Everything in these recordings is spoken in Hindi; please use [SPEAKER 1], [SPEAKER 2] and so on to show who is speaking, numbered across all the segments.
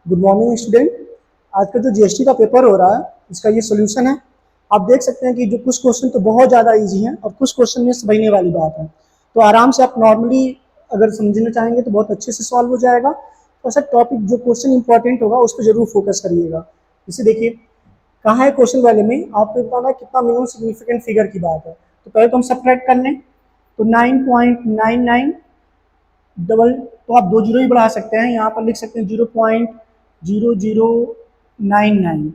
[SPEAKER 1] Good morning student. आज का जो जीएसटी का पेपर हो रहा है इसका ये सोल्यूशन है। आप देख सकते हैं कि जो कुछ क्वेश्चन तो बहुत ज़्यादा इजी हैं और कुछ क्वेश्चन में समझने वाली बात है, तो आराम से आप नॉर्मली अगर समझना चाहेंगे तो बहुत अच्छे से सॉल्व हो जाएगा। तो सर टॉपिक जो क्वेश्चन इंपॉर्टेंट होगा उस पर जरूर फोकस करिएगा। इसे देखिए, कहाँ है क्वेश्चन वाले में आपको बताना है कितना मिनिमम सिग्निफिकेंट फिगर की बात है। तो पहले तो हम सब्ट्रैक्ट कर लें, तो 9.99 डबल, तो आप दो जीरो ही बढ़ा सकते हैं, यहाँ पर लिख सकते हैं 0.0099।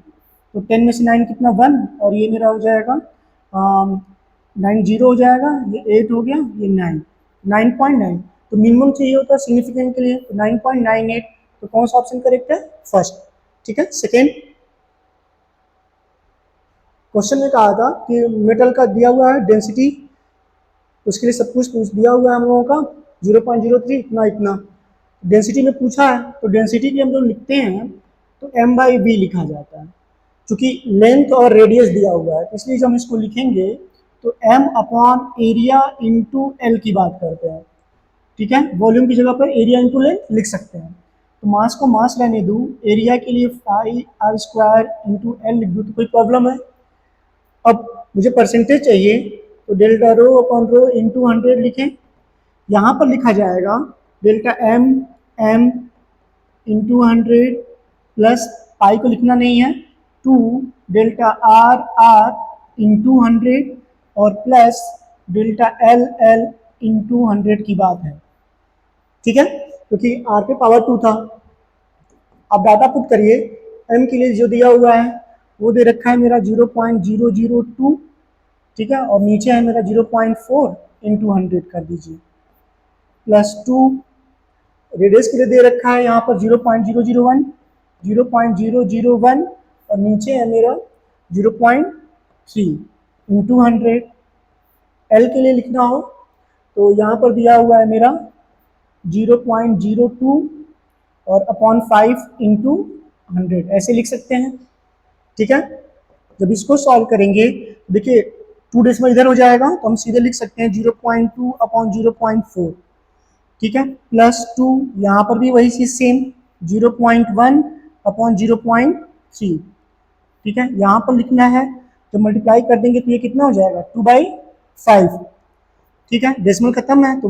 [SPEAKER 1] तो 10 में से 9 कितना 1, और ये मेरा हो जाएगा 9 जीरो हो जाएगा, ये 8 हो गया, ये 9 9.9। तो मिनिमम चाहिए होता है सिग्निफिकेंट के लिए, तो 9.98। तो कौन सा ऑप्शन करेक्ट है? फर्स्ट। ठीक है। सेकेंड क्वेश्चन में कहा था कि मेटल का दिया हुआ है डेंसिटी, उसके लिए सब कुछ पूछ दिया हुआ है हम लोगों का 0.03 इतना इतना। डेंसिटी में पूछा है तो डेंसिटी की हम लोग लिखते हैं तो m/v लिखा जाता है, क्योंकि लेंथ और रेडियस दिया हुआ है, इसलिए जब हम इसको लिखेंगे तो m upon area into L की बात करते हैं। ठीक है, वॉल्यूम की जगह पर एरिया इंटू लेंथ लिख सकते हैं। तो मास को मास रहने दूँ, एरिया के लिए πr² इंटू एल लिख दूँ तो कोई प्रॉब्लम है? अब मुझे परसेंटेज चाहिए, तो delta rho upon rho into 100 लिखें। यहाँ पर लिखा जाएगा delta m into 100 plus pi को लिखना नहीं है 2 डेल्टा r इंटू 100 और प्लस डेल्टा l इंटू 100 की बात है। ठीक है, क्योंकि r पे पावर 2 था। अब डाटा पुट करिए, m के लिए जो दिया हुआ है वो दे रखा है मेरा 0.002। ठीक है, और नीचे है मेरा 0.4 इंटू 100 कर दीजिए, प्लस 2 रेडियस के लिए दे रखा है यहाँ पर 0.001 और नीचे है मेरा 0.3 इंटू 100। एल के लिए लिखना हो तो यहाँ पर दिया हुआ है मेरा 0.02 और अपॉन 5 इंटू 100, ऐसे लिख सकते हैं। ठीक है, जब इसको सॉल्व करेंगे देखिए 2 डेसिमल इधर हो जाएगा तो हम सीधे लिख सकते हैं 0.2 अपॉन 0.4। ठीक है, प्लस 2 यहाँ पर भी वही चीज सेम 0.1 अपॉन 0.3। ठीक है, यहाँ पर लिखना है तो मल्टीप्लाई कर देंगे तो ये कितना हो जाएगा 2/5। ठीक है, डेसिमल खत्म है तो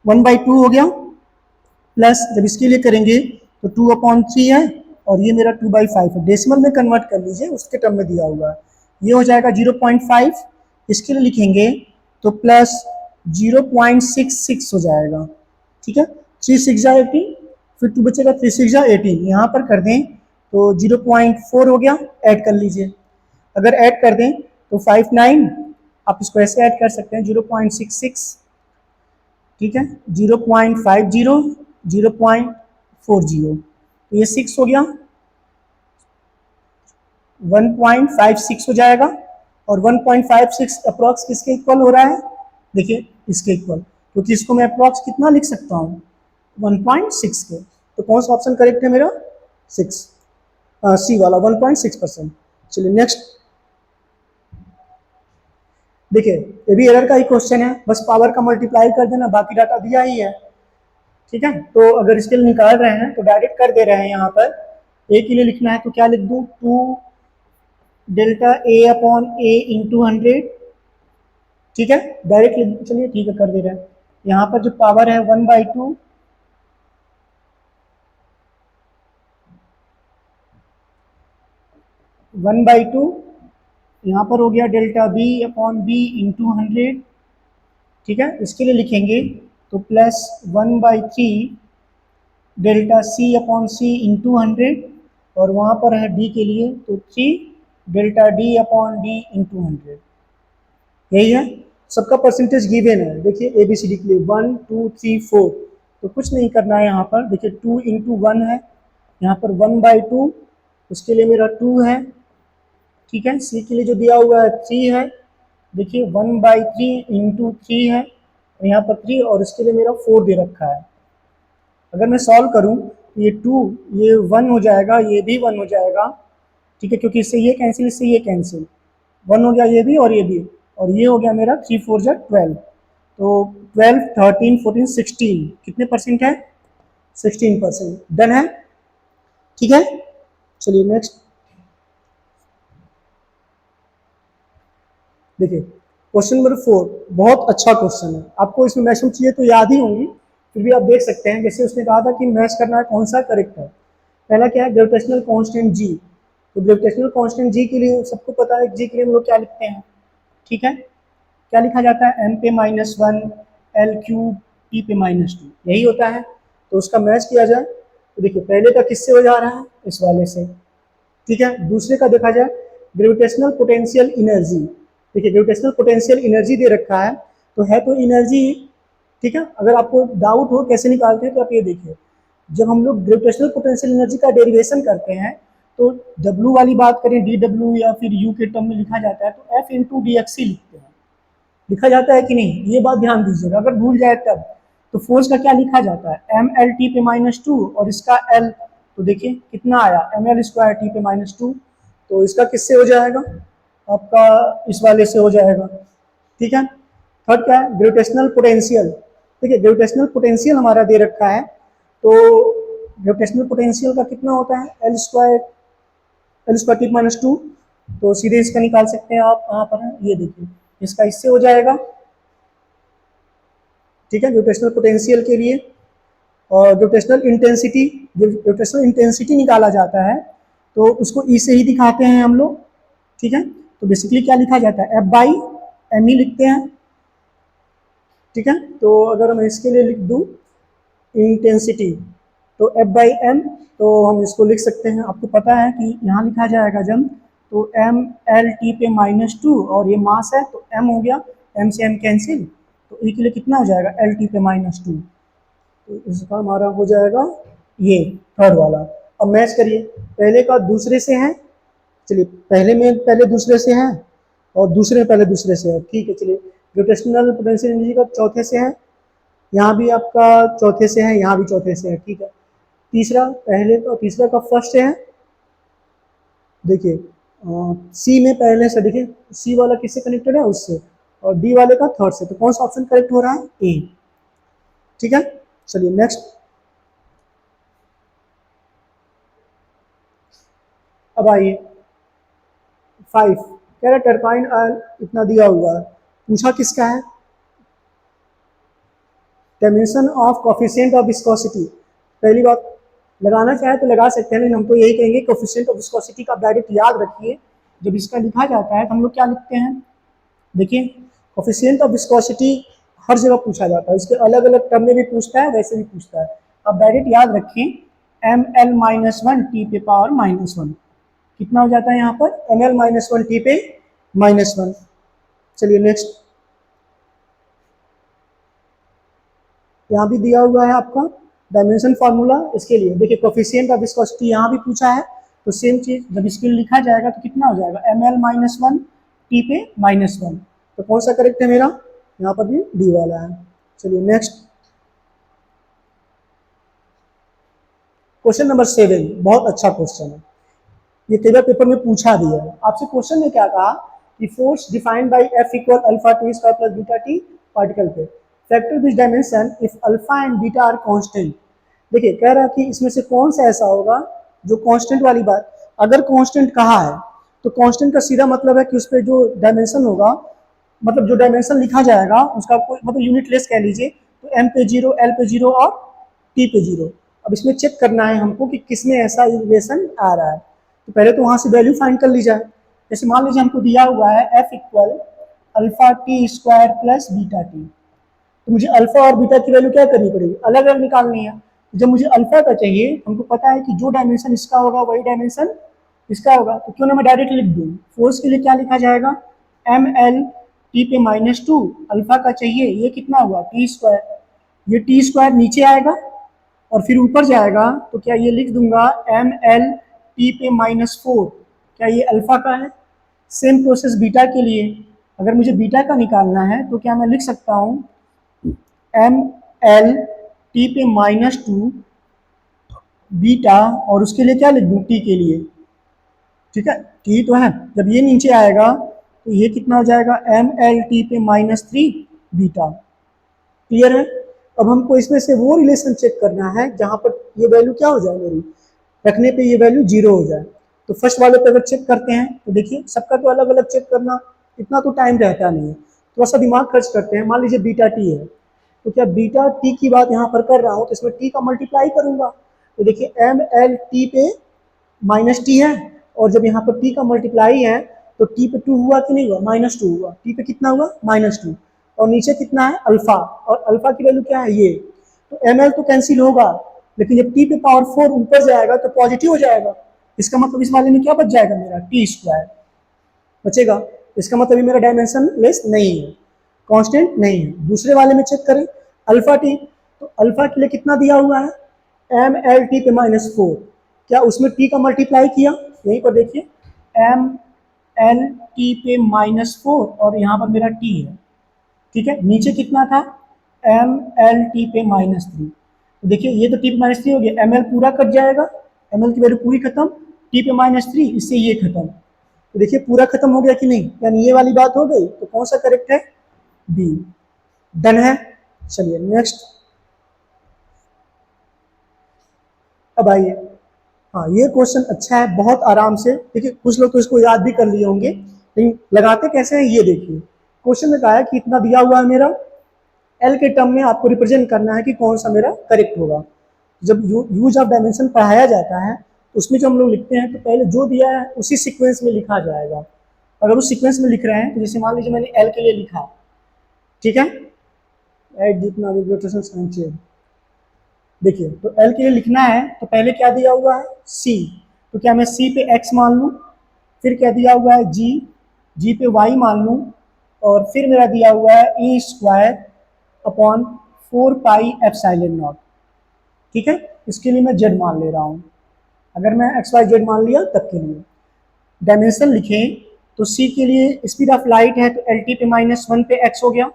[SPEAKER 1] 1/2 हो गया, प्लस जब इसके लिए करेंगे तो 2/3 है और ये मेरा 2/5 है। डेसिमल में कन्वर्ट कर लीजिए, उसके टर्म में दिया हुआ है, ये हो जाएगा 0.5। इसके लिए लिखेंगे तो प्लस 0.66 हो जाएगा। ठीक है, 3 6 जा 18, फिर 2 बचेगा, 3 6 जा 18, यहाँ पर कर दें तो 0.4 हो गया, ऐड कर लीजिए। अगर ऐड कर दें तो 5 9, आप इसको ऐसे ऐड कर सकते हैं 0.66। ठीक है, 0.50 0.40, तो ये 6 हो गया, 1.56 हो जाएगा। और 1.56 अप्रॉक्स किसके इक्वल हो रहा है? देखिए इसके इक्वल, क्योंकि इसको मैं अप्रॉक्स कितना लिख सकता हूँ 1.6 के। तो कौन सा ऑप्शन करेक्ट है मेरा? 6, सी वाला 1.6%। चलिए नेक्स्ट देखिए, ये भी एरर का ही क्वेश्चन है, बस पावर का मल्टीप्लाई कर देना, बाकी डाटा दिया ही है। ठीक है, तो अगर इसके लिए निकाल रहे हैं तो डायरेक्ट कर दे रहे हैं। यहाँ पर ए के लिए लिखना है तो क्या लिख दूं 2 delta A upon A into 100। ठीक है, डायरेक्ट चलिए ठीक है कर दे रहे हैं। यहाँ पर जो पावर है 1/2 1/2, यहाँ पर हो गया delta B upon B into 100। ठीक है, इसके लिए लिखेंगे तो plus 1/3 delta C upon C into 100, और वहाँ पर है डी के लिए तो 3 delta D upon D into 100। यही है, सबका परसेंटेज गिवन है। देखिए ए बी सी डी के लिए 1 2 3 4, तो कुछ नहीं करना है। यहाँ पर देखिए 2 इंटू 1 है, यहाँ पर 1/2, उसके लिए मेरा 2 है। ठीक है, सी के लिए जो दिया हुआ है 3 है, देखिए 1/3 इंटू 3 है, और यहाँ पर 3, और इसके लिए मेरा 4 दे रखा है। अगर मैं सॉल्व करूँ तो ये 2 ये 1 हो जाएगा, ये भी 1 हो जाएगा। ठीक है, क्योंकि इससे ये कैंसिल, इससे ये कैंसिल, 1 हो गया ये भी और ये भी, और ये हो गया मेरा 3 4 12। तो 12 13 14 16 कितने परसेंट है? 16%। डन है, ठीक है। चलिए नेक्स्ट देखिए, क्वेश्चन नंबर 4 बहुत अच्छा क्वेश्चन है। आपको इसमें मैक्सिमम चीजें तो याद ही होंगी, फिर भी आप देख सकते हैं। जैसे उसने कहा था कि मैच करना है कौन सा करेक्ट है। पहला क्या है, ग्रेविटेशनल कांस्टेंट जी। तो ग्रेविटेशनल कांस्टेंट जी के लिए सबको पता है, जी के लिए हम लोग क्या लिखते हैं, ठीक है, क्या लिखा जाता है, एम पे -1 एल क्यूब टी पे -2, यही होता है। तो उसका मैच किया जाए तो देखिए, पहले का किससे हो जा रहा है, इस वाले से, ठीक है। दूसरे का देखा जाए, ग्रेविटेशनल पोटेंशियल एनर्जी। देखिए, ग्रेविटेशनल पोटेंशियल एनर्जी दे रखा है, तो है तो एनर्जी, ठीक है। अगर आपको डाउट हो कैसे निकालते हैं तो आप ये देखिए, जब हम लोग ग्रेविटेशनल पोटेंशियल एनर्जी का डेरिवेशन करते हैं तो डब्ल्यू वाली बात करें, डी डब्ल्यू या फिर यू के टर्म में लिखा जाता है तो एफ इंटू डी एक्स ही लिखते हैं, लिखा जाता है कि नहीं, ये बात ध्यान दीजिएगा। अगर भूल जाए तब, तो फोर्स का क्या लिखा जाता है, एम एल टी पे -2, और इसका एल, तो देखिए कितना आया, एम एल स्क्वायर टी पे -2। तो इसका किससे हो जाएगा, आपका इस वाले से हो जाएगा, ठीक है। थर्ड क्या है, ग्रेविटेशनल पोटेंशियल। देखिए, ग्रेविटेशनल पोटेंशियल हमारा दे रखा है, तो ग्रेविटेशनल पोटेंशियल का कितना होता है, एल स्क्वायर टी -2। तो सीधे इसका निकाल सकते हैं आप, कहाँ पर है, ये देखिए, इसका इससे हो जाएगा, ठीक है, ग्रेविटेशनल पोटेंशियल के लिए। और ग्रेविटेशनल इंटेंसिटी निकाला जाता है, तो उसको ई से ही दिखाते हैं हम लोग, ठीक है। तो बेसिकली क्या लिखा जाता है, एफ बाई एम ही लिखते हैं, ठीक है। तो अगर मैं इसके लिए लिख दूं इंटेंसिटी, तो एफ बाई एम, तो हम इसको लिख सकते हैं। आपको पता है कि यहाँ लिखा जाएगा जब, तो एम एल टी पे -2, और ये मास है तो एम हो गया, एम से एम कैंसिल, तो ई के लिए कितना हो जाएगा, एल टी पे -2। तो इसका हमारा हो जाएगा ये थर्ड वाला। अब मैच करिए, पहले का दूसरे से है, चलिए पहले में पहले दूसरे से है, और दूसरे में पहले दूसरे से है, ठीक है। चलिए, ग्रेविटेशनल पोटेंशियल एनर्जी का चौथे से है, यहाँ भी आपका चौथे से है, यहाँ भी चौथे से है, ठीक है। तीसरा, पहले का तीसरा का फर्स्ट से है, देखिए सी में पहले से, देखिए सी वाला किससे कनेक्टेड है, उससे, और डी वाले का थर्ड से, तो कौन सा ऑप्शन करेक्ट हो रहा है, ए, ठीक है। चलिए नेक्स्ट, अब आइए 5, कह रहा टर्बाइन ऑयल इतना दिया हुआ है, पूछा किसका है, dimension of coefficient of viscosity. पहली बात, लगाना चाहे तो लगा सकते हैं, लेकिन हम तो यही कहेंगे कोफिशिएंट ऑफ विस्कोसिटी का डायरेक्ट याद रखिए। जब इसका लिखा जाता है तो हम लोग क्या लिखते हैं, देखिए कोफिशिएंट ऑफ विस्कोसिटी हर जगह पूछा जाता है, इसके अलग अलग टर्म में भी पूछता है, वैसे भी पूछता है। अब डायरेक्ट याद रखें, एम एल -1 टी पे पावर -1, कितना हो जाता है यहाँ पर, एम एल -1 टी पे -1। चलिए नेक्स्ट, यहाँ भी दिया हुआ है आपका डायमेंशन फार्मूला इसके लिए। देखिए, कोफिशिएंट ऑफ विस्कोसिटी यहाँ भी पूछा है, तो सेम चीज जब इसके लिए लिखा जाएगा तो कितना हो जाएगा, एम एल -1 टी पे -1। तो कौन सा करेक्ट है मेरा, यहाँ पर भी डी वाला है। चलिए नेक्स्ट, क्वेश्चन नंबर 7 बहुत अच्छा क्वेश्चन है, ये कई पेपर में पूछा भी है आपसे। क्वेश्चन में क्या कहा कि force defined by F equal alpha T square plus beta T particle पे, factor which dimension if alpha and beta are constant. देखिए, कह रहा है कि इसमें से कौन सा ऐसा होगा जो कांस्टेंट वाली बात, अगर कांस्टेंट कहा है तो कांस्टेंट का सीधा मतलब है कि उस पर जो डायमेंशन होगा, मतलब जो डायमेंशन लिखा जाएगा उसका कोई मतलब यूनिट लेस कह लीजिए, तो एम पे 0, एल पे 0 और टी पे 0। अब इसमें चेक करना है हमको कि किसमें ऐसा रिलेशन आ रहा है, तो पहले तो वहां से वैल्यू फाइंड कर ली जाए। जैसे मान लीजिए हमको दिया हुआ है F equal alpha T square plus beta T, तो मुझे अल्फा और बीटा की वैल्यू क्या करनी पड़ेगी, अलग अलग निकालनी है। जब मुझे अल्फा का चाहिए, हमको पता है कि जो डायमेंशन इसका होगा वही डायमेंशन इसका होगा, तो क्यों ना मैं डायरेक्ट लिख दूँ। फोर्स के लिए क्या लिखा जाएगा, एम एल टी पे -2, अल्फा का चाहिए, ये कितना हुआ टी स्क्वायर, ये टी स्क्वायर नीचे आएगा और फिर ऊपर जाएगा, तो क्या ये लिख दूंगा एम एल टी पे -4, क्या ये अल्फा का है। सेम प्रोसेस बीटा के लिए, अगर मुझे बीटा का निकालना है तो क्या मैं लिख सकता हूँ एम एल टी पे -2 बीटा, और उसके लिए क्या लिख दूँ टी के लिए, ठीक है, टी तो है। जब ये नीचे आएगा तो ये कितना हो जाएगा, एम एल टी पे -3 बीटा, क्लियर है। अब हमको इसमें से वो रिलेशन चेक करना है जहाँ पर ये वैल्यू क्या हो जाए, मेरी रखने पे ये वैल्यू 0 हो जाए। तो फर्स्ट वाले पे अगर चेक करते हैं तो देखिए सबका तो अलग अलग चेक करना इतना तो टाइम रहता नहीं है, थोड़ा सा दिमाग खर्च करते हैं। मान लीजिए बीटा टी है, तो क्या बीटा टी की बात यहाँ पर कर रहा हूँ तो इसमें टी का मल्टीप्लाई करूंगा। तो देखिए एम एल टी पे माइनस टी है, और जब यहाँ पर टी का मल्टीप्लाई है तो टी पे 2 हुआ कि नहीं हुआ, -2 हुआ। टी पे कितना हुआ, -2, और नीचे कितना है, अल्फा, और अल्फा की वैल्यू क्या है, ये। तो एम एल तो कैंसिल होगा, लेकिन जब टी पे पावर 4 ऊपर जाएगा तो पॉजिटिव हो जाएगा। इसका मतलब इस वाले में क्या बच जाएगा, मेरा टी स्क्वायर बचेगा। इसका मतलब ये मेरा डायमेंशन लेस नहीं है, कांस्टेंट नहीं है। दूसरे वाले में चेक करें अल्फा टी, तो अल्फा के लिए कितना दिया हुआ है, एम एल टी पे -4। क्या उसमें टी का मल्टीप्लाई किया, यहीं पर देखिए एम एल टी पे -4 और यहाँ पर मेरा टी है, ठीक है। नीचे कितना था, एम एल टी पे -3। तो देखिए ये तो टी पे -3 हो गया, एम एल पूरा कट जाएगा, एम एल की वैल्यू पूरी खत्म, टी पे -3, इससे ये खत्म। तो देखिए पूरा खत्म हो गया कि नहीं, यानी ये वाली बात हो गई। तो कौन सा करेक्ट है, बी। डन है। चलिए नेक्स्ट। अब आइए, हाँ ये क्वेश्चन अच्छा है, बहुत आराम से। देखिए कुछ लोग तो इसको याद भी कर लिए होंगे, लेकिन लगाते कैसे हैं ये देखिए। क्वेश्चन में कहा है कि इतना दिया हुआ है मेरा, एल के टर्म में आपको रिप्रेजेंट करना है कि कौन सा मेरा करेक्ट होगा। जब यूज ऑफ डायमेंशन पढ़ाया जाता है तो उसमें जो हम लोग लिखते हैं तो पहले जो दिया है उसी सीक्वेंस में लिखा जाएगा। अगर उस सीक्वेंस में लिख रहे हैं तो जैसे मान लीजिए मैंने एल के लिए लिखा, ठीक है, एट जितना रोटेशन साइन चेंज। देखिए तो एल के लिए लिखना है तो पहले क्या दिया हुआ है, सी। तो क्या मैं सी पे एक्स मान लूँ, फिर क्या दिया हुआ है, जी, जी पे वाई मान लूँ, और फिर मेरा दिया हुआ है E square upon 4 pi epsilon naught, ठीक है। इसके लिए मैं जेड मान ले रहा हूँ। अगर मैं एक्स वाई जेड मान लिया तब के लिए डायमेंशन लिखें तो सी के लिए स्पीड ऑफ लाइट है तो एल टी पे -1 पे एक्स हो गया।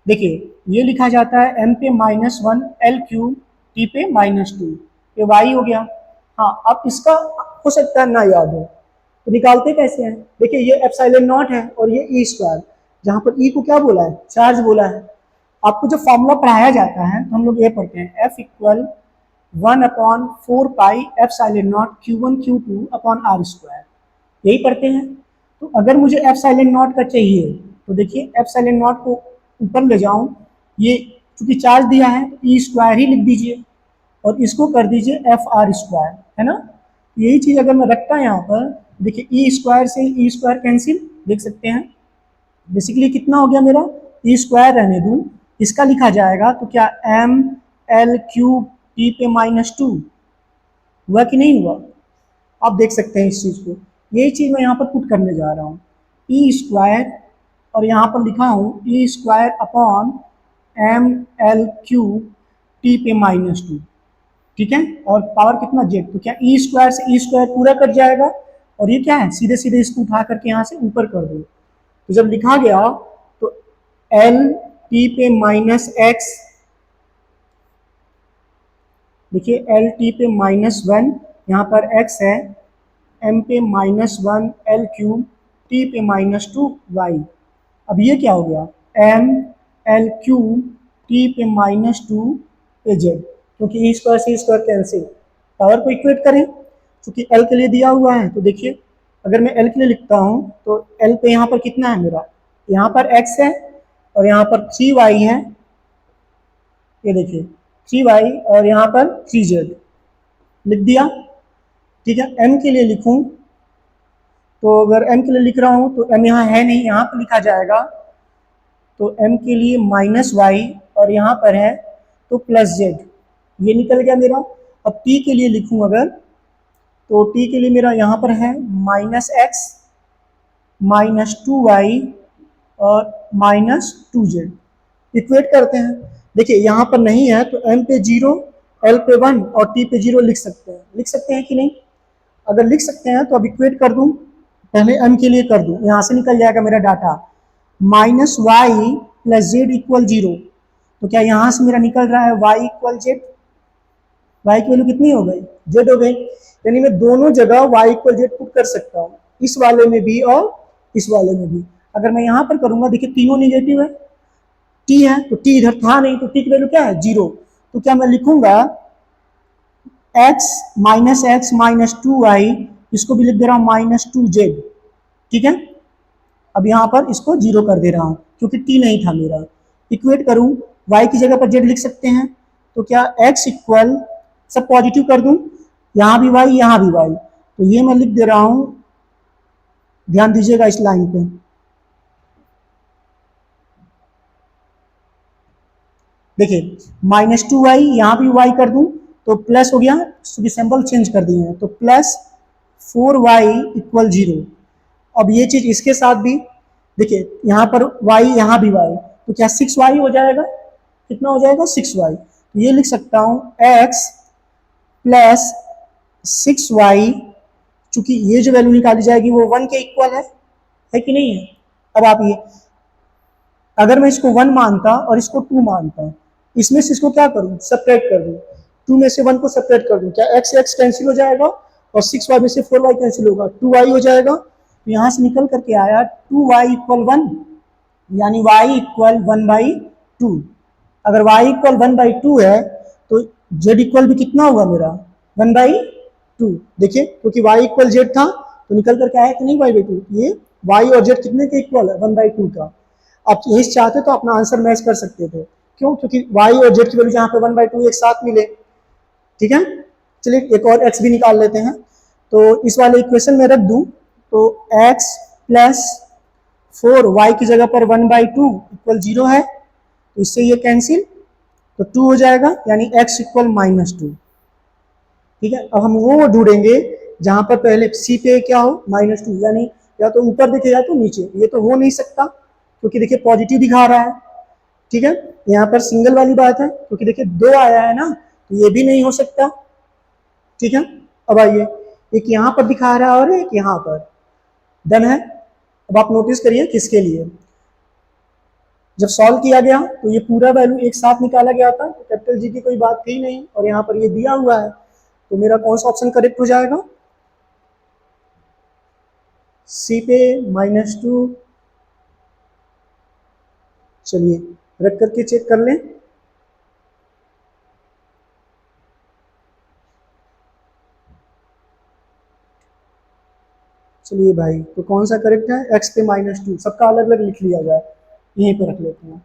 [SPEAKER 1] देखिए ये लिखा जाता है m पे -1 एल क्यू टी पे -2, ये y हो गया। हाँ अब इसका हो सकता है ना याद हो, तो निकालते कैसे हैं। देखिए ये एप्सिलॉन नॉट है और ये ई स्क्वायर, जहाँ पर ई को क्या बोला है, चार्ज बोला है। आपको जब फॉर्मूला पढ़ाया जाता है तो हम लोग ये पढ़ते हैं F equal 1/4 pi epsilon naught Q1 Q2 upon R square, यही पढ़ते हैं। तो अगर मुझे एप्सिलॉन नॉट का चाहिए तो देखिए एप्सिलॉन नॉट को ऊपर ले जाऊं, ये चूंकि चार्ज दिया है तो ई स्क्वायर ही लिख दीजिए और इसको कर दीजिए एफ आर स्क्वायर, है ना। यही चीज़ अगर मैं रखता यहाँ पर, देखिए ई स्क्वायर से ई स्क्वायर कैंसिल, देख सकते हैं। बेसिकली कितना हो गया मेरा, ई स्क्वायर रहने दूं, इसका लिखा जाएगा तो क्या एम एल क्यूब टी पे -2 हुआ कि नहीं हुआ। आप देख सकते हैं इस चीज़ को, यही चीज़ मैं यहाँ पर पुट करने जा रहा हूँ, ई स्क्वायर, और यहाँ पर लिखा हूँ E square upon M L cube T पे -2, ठीक है। और पावर कितना, जेड। तो क्या ई स्क्वायर से ई स्क्वायर पूरा कट जाएगा, और ये क्या है, सीधे सीधे इसको उठा करके यहाँ से ऊपर कर दो। तो जब लिखा गया तो एल टी पे -x, देखिए एल टी पे -1, यहाँ पर x है, m पे -1 एल क्यूब टी पे -2 y। अब ये क्या हो गया, एम एल क्यूब टी पे -2 ए जेड, क्योंकि ई स्क्वायर से स्क्वायर कैंसिल। पावर को इक्वेट करें, क्योंकि एल के लिए दिया हुआ है। तो देखिए अगर मैं एल के लिए लिखता हूँ तो एल पे यहाँ पर कितना है मेरा, यहाँ पर x है और यहाँ पर 3y है, ये देखिए 3y और यहाँ पर 3z लिख दिया, ठीक है। m के लिए लिखूँ तो अगर m के लिए लिख रहा हूँ तो m यहाँ है नहीं, यहाँ पर लिखा जाएगा। तो m के लिए -y और यहाँ पर है तो +z, ये निकल गया मेरा। अब t के लिए लिखूँ अगर, तो t के लिए मेरा यहाँ पर है -x -2y और -2z, इक्वेट करते हैं। देखिए यहाँ पर नहीं है तो m पे 0, l पे 1 और t पे 0 लिख सकते हैं कि नहीं। अगर लिख सकते हैं तो अब इक्वेट कर दूं, पहले m के लिए कर दूं, यहाँ से निकल जाएगा मेरा डाटा -y + z = 0। तो क्या यहाँ से मेरा निकल रहा है y = z, y की वैल्यू कितनी हो गई, z हो गई। यानी मैं दोनों जगह y = z पुट कर सकता हूँ, इस वाले में भी और इस वाले में भी। अगर मैं यहाँ पर करूँगा, देखिए तीनों निगेटिव है, टी है तो टी इधर था नहीं, तो टी की वैल्यू क्या है 0। तो क्या मैं लिखूंगा x माइनस 2y, इसको भी लिख दे रहा हूं -2z। ठीक है, अब यहां पर इसको 0 कर दे रहा हूं क्योंकि t नहीं था मेरा। इक्वेट करूं, y की जगह पर z लिख सकते हैं, तो क्या x इक्वल, सब पॉजिटिव कर दूं, यहां भी y यहां भी y, तो ये मैं लिख दे रहा हूं, ध्यान दीजिएगा इस लाइन पे। देखिए -2y, यहां भी y कर दूं तो प्लस हो गया, सिंबल चेंज कर दिए हैं, तो +4y इक्वल 0। अब ये चीज इसके साथ भी देखिए, यहाँ पर y यहाँ भी y, तो क्या 6y हो जाएगा, कितना हो जाएगा 6y। तो ये लिख सकता हूं x प्लस 6y, चूंकि ये जो वैल्यू निकाली जाएगी वो 1 के इक्वल है कि नहीं है। अब आप ये, अगर मैं इसको 1 मानता और इसको 2 मानता, इसमें से इसको क्या करूं, सेपरेट कर दूं, 2 में से 1 को सेपरेट कर दूं, क्या x कैंसिल हो जाएगा और 6y में से 4y कैंसिल होगा, 2y हो जाएगा। तो यहां से निकल करके आया 2y इक्वल 1, यानी y इक्वल 1/2। अगर y इक्वल 1/2 है तो z इक्वल भी कितना होगा मेरा 1/2। देखिए क्योंकि y इक्वल z था तो निकल करके आया कि नहीं y/2, ये y और z कितने के इक्वल है 1/2 का। आप यही चाहते तो अपना आंसर मैच कर सकते थे, क्यों, क्योंकि y और z की वैल्यू यहाँ पे 1/2 एक साथ मिले। ठीक है, चलिए एक और x भी निकाल लेते हैं, तो इस वाले इक्वेशन में रख दूं तो x प्लस 4y की जगह पर 1/2 इक्वल 0 है, तो इससे ये कैंसिल, तो 2 हो जाएगा, यानी x इक्वल -2। ठीक है, अब हम वो ढूंढेंगे जहां पर पहले c पे क्या हो -2, यानी या तो ऊपर दिखे या तो नीचे, ये तो हो नहीं सकता क्योंकि देखिए पॉजिटिव दिखा रहा है। ठीक है, यहाँ पर सिंगल वाली बात है क्योंकि देखिए 2 आया है ना, तो ये भी नहीं हो सकता। ठीक है, अब आइए, एक यहाँ पर दिखा रहा है और एक यहाँ पर, डन है। अब आप नोटिस करिए किसके लिए, जब सॉल्व किया गया तो ये पूरा वैल्यू एक साथ निकाला गया था, तो कैपिटल जी की कोई बात थी नहीं, और यहाँ पर ये दिया हुआ है, तो मेरा कौन सा ऑप्शन करेक्ट हो जाएगा, सी पे -2। चलिए रख करके चेक कर लें, चलिए भाई, तो कौन सा करेक्ट है, x पे -2, सबका अलग अलग लिख लिया जाए, यहीं पे रख लेते हैं।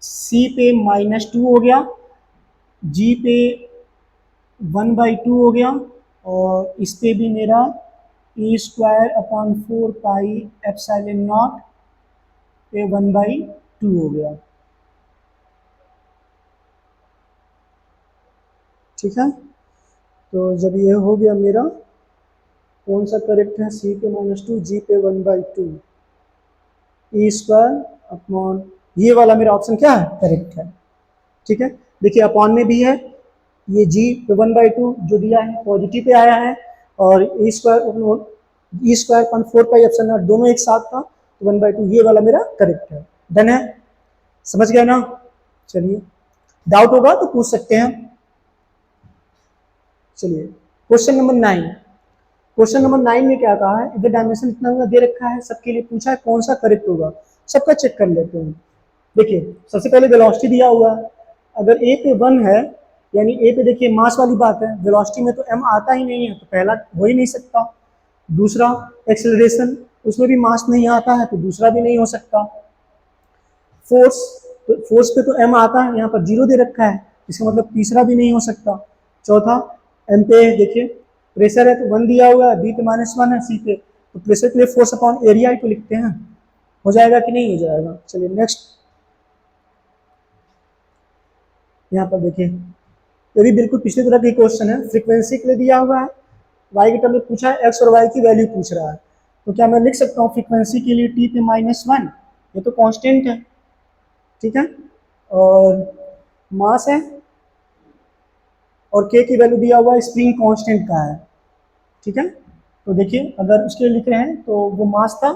[SPEAKER 1] c पे -2 हो गया, g पे 1/2 हो गया, और इस पे भी मेरा e²/4πε0 पे 1/2 हो गया। ठीक है, तो जब ये हो गया मेरा, कौन सा करेक्ट है, c पे -2, g पे 1/2, e², ये वाला मेरा ऑप्शन क्या है, करेक्ट है। ठीक है, देखिए अपॉन में भी है, ये g पे 1/2 जो दिया है पॉजिटिव पे आया है, और e²/4πε0 दोनों एक साथ था, तो 1/2 ये वाला मेरा करेक्ट है। डन है, समझ गया ना। चलिए, डाउट होगा तो पूछ सकते हैं। चलिए क्वेश्चन नंबर 9, क्वेश्चन नंबर 9 में क्या कहा है, इधर डायमेंशन इतना दे रखा है, सबके लिए पूछा है कौन सा करेक्ट होगा, सबका चेक कर लेते हैं। देखिए सबसे पहले वेलोसिटी दिया हुआ है, अगर a पे 1 है, यानी a पे देखिए मास वाली बात है, वेलोसिटी में तो m आता ही नहीं है, तो पहला हो ही नहीं सकता। दूसरा एक्सेलरेशन, उसमें भी मास नहीं आता है, तो दूसरा भी नहीं हो सकता। फोर्स, तो फोर्स पे तो m आता है, यहाँ पर 0 दे रखा है, इसका मतलब तीसरा भी नहीं हो सकता। चौथा m पे देखिए प्रेशर है तो 1 दिया हुआ है, b पे -1 है, c पे, तो प्रेशर के लिए फोर्स अपॉन एरिया ही तो लिखते हैं, हो जाएगा कि नहीं हो जाएगा। चलिए नेक्स्ट, यहाँ पर देखिए ये भी बिल्कुल पिछली तरह की क्वेश्चन है, फ्रीक्वेंसी के लिए दिया हुआ है, y के टर्म में पूछा है, x और y की वैल्यू पूछ रहा है, तो क्या मैं लिख सकता हूँ फ्रीक्वेंसी के लिए t पे -1, ये तो कांस्टेंट है। ठीक है, और मास है, और k की वैल्यू दिया हुआ है स्प्रिंग कांस्टेंट का है। ठीक है, तो देखिए अगर उसके लिए लिख रहे हैं तो वो मास था,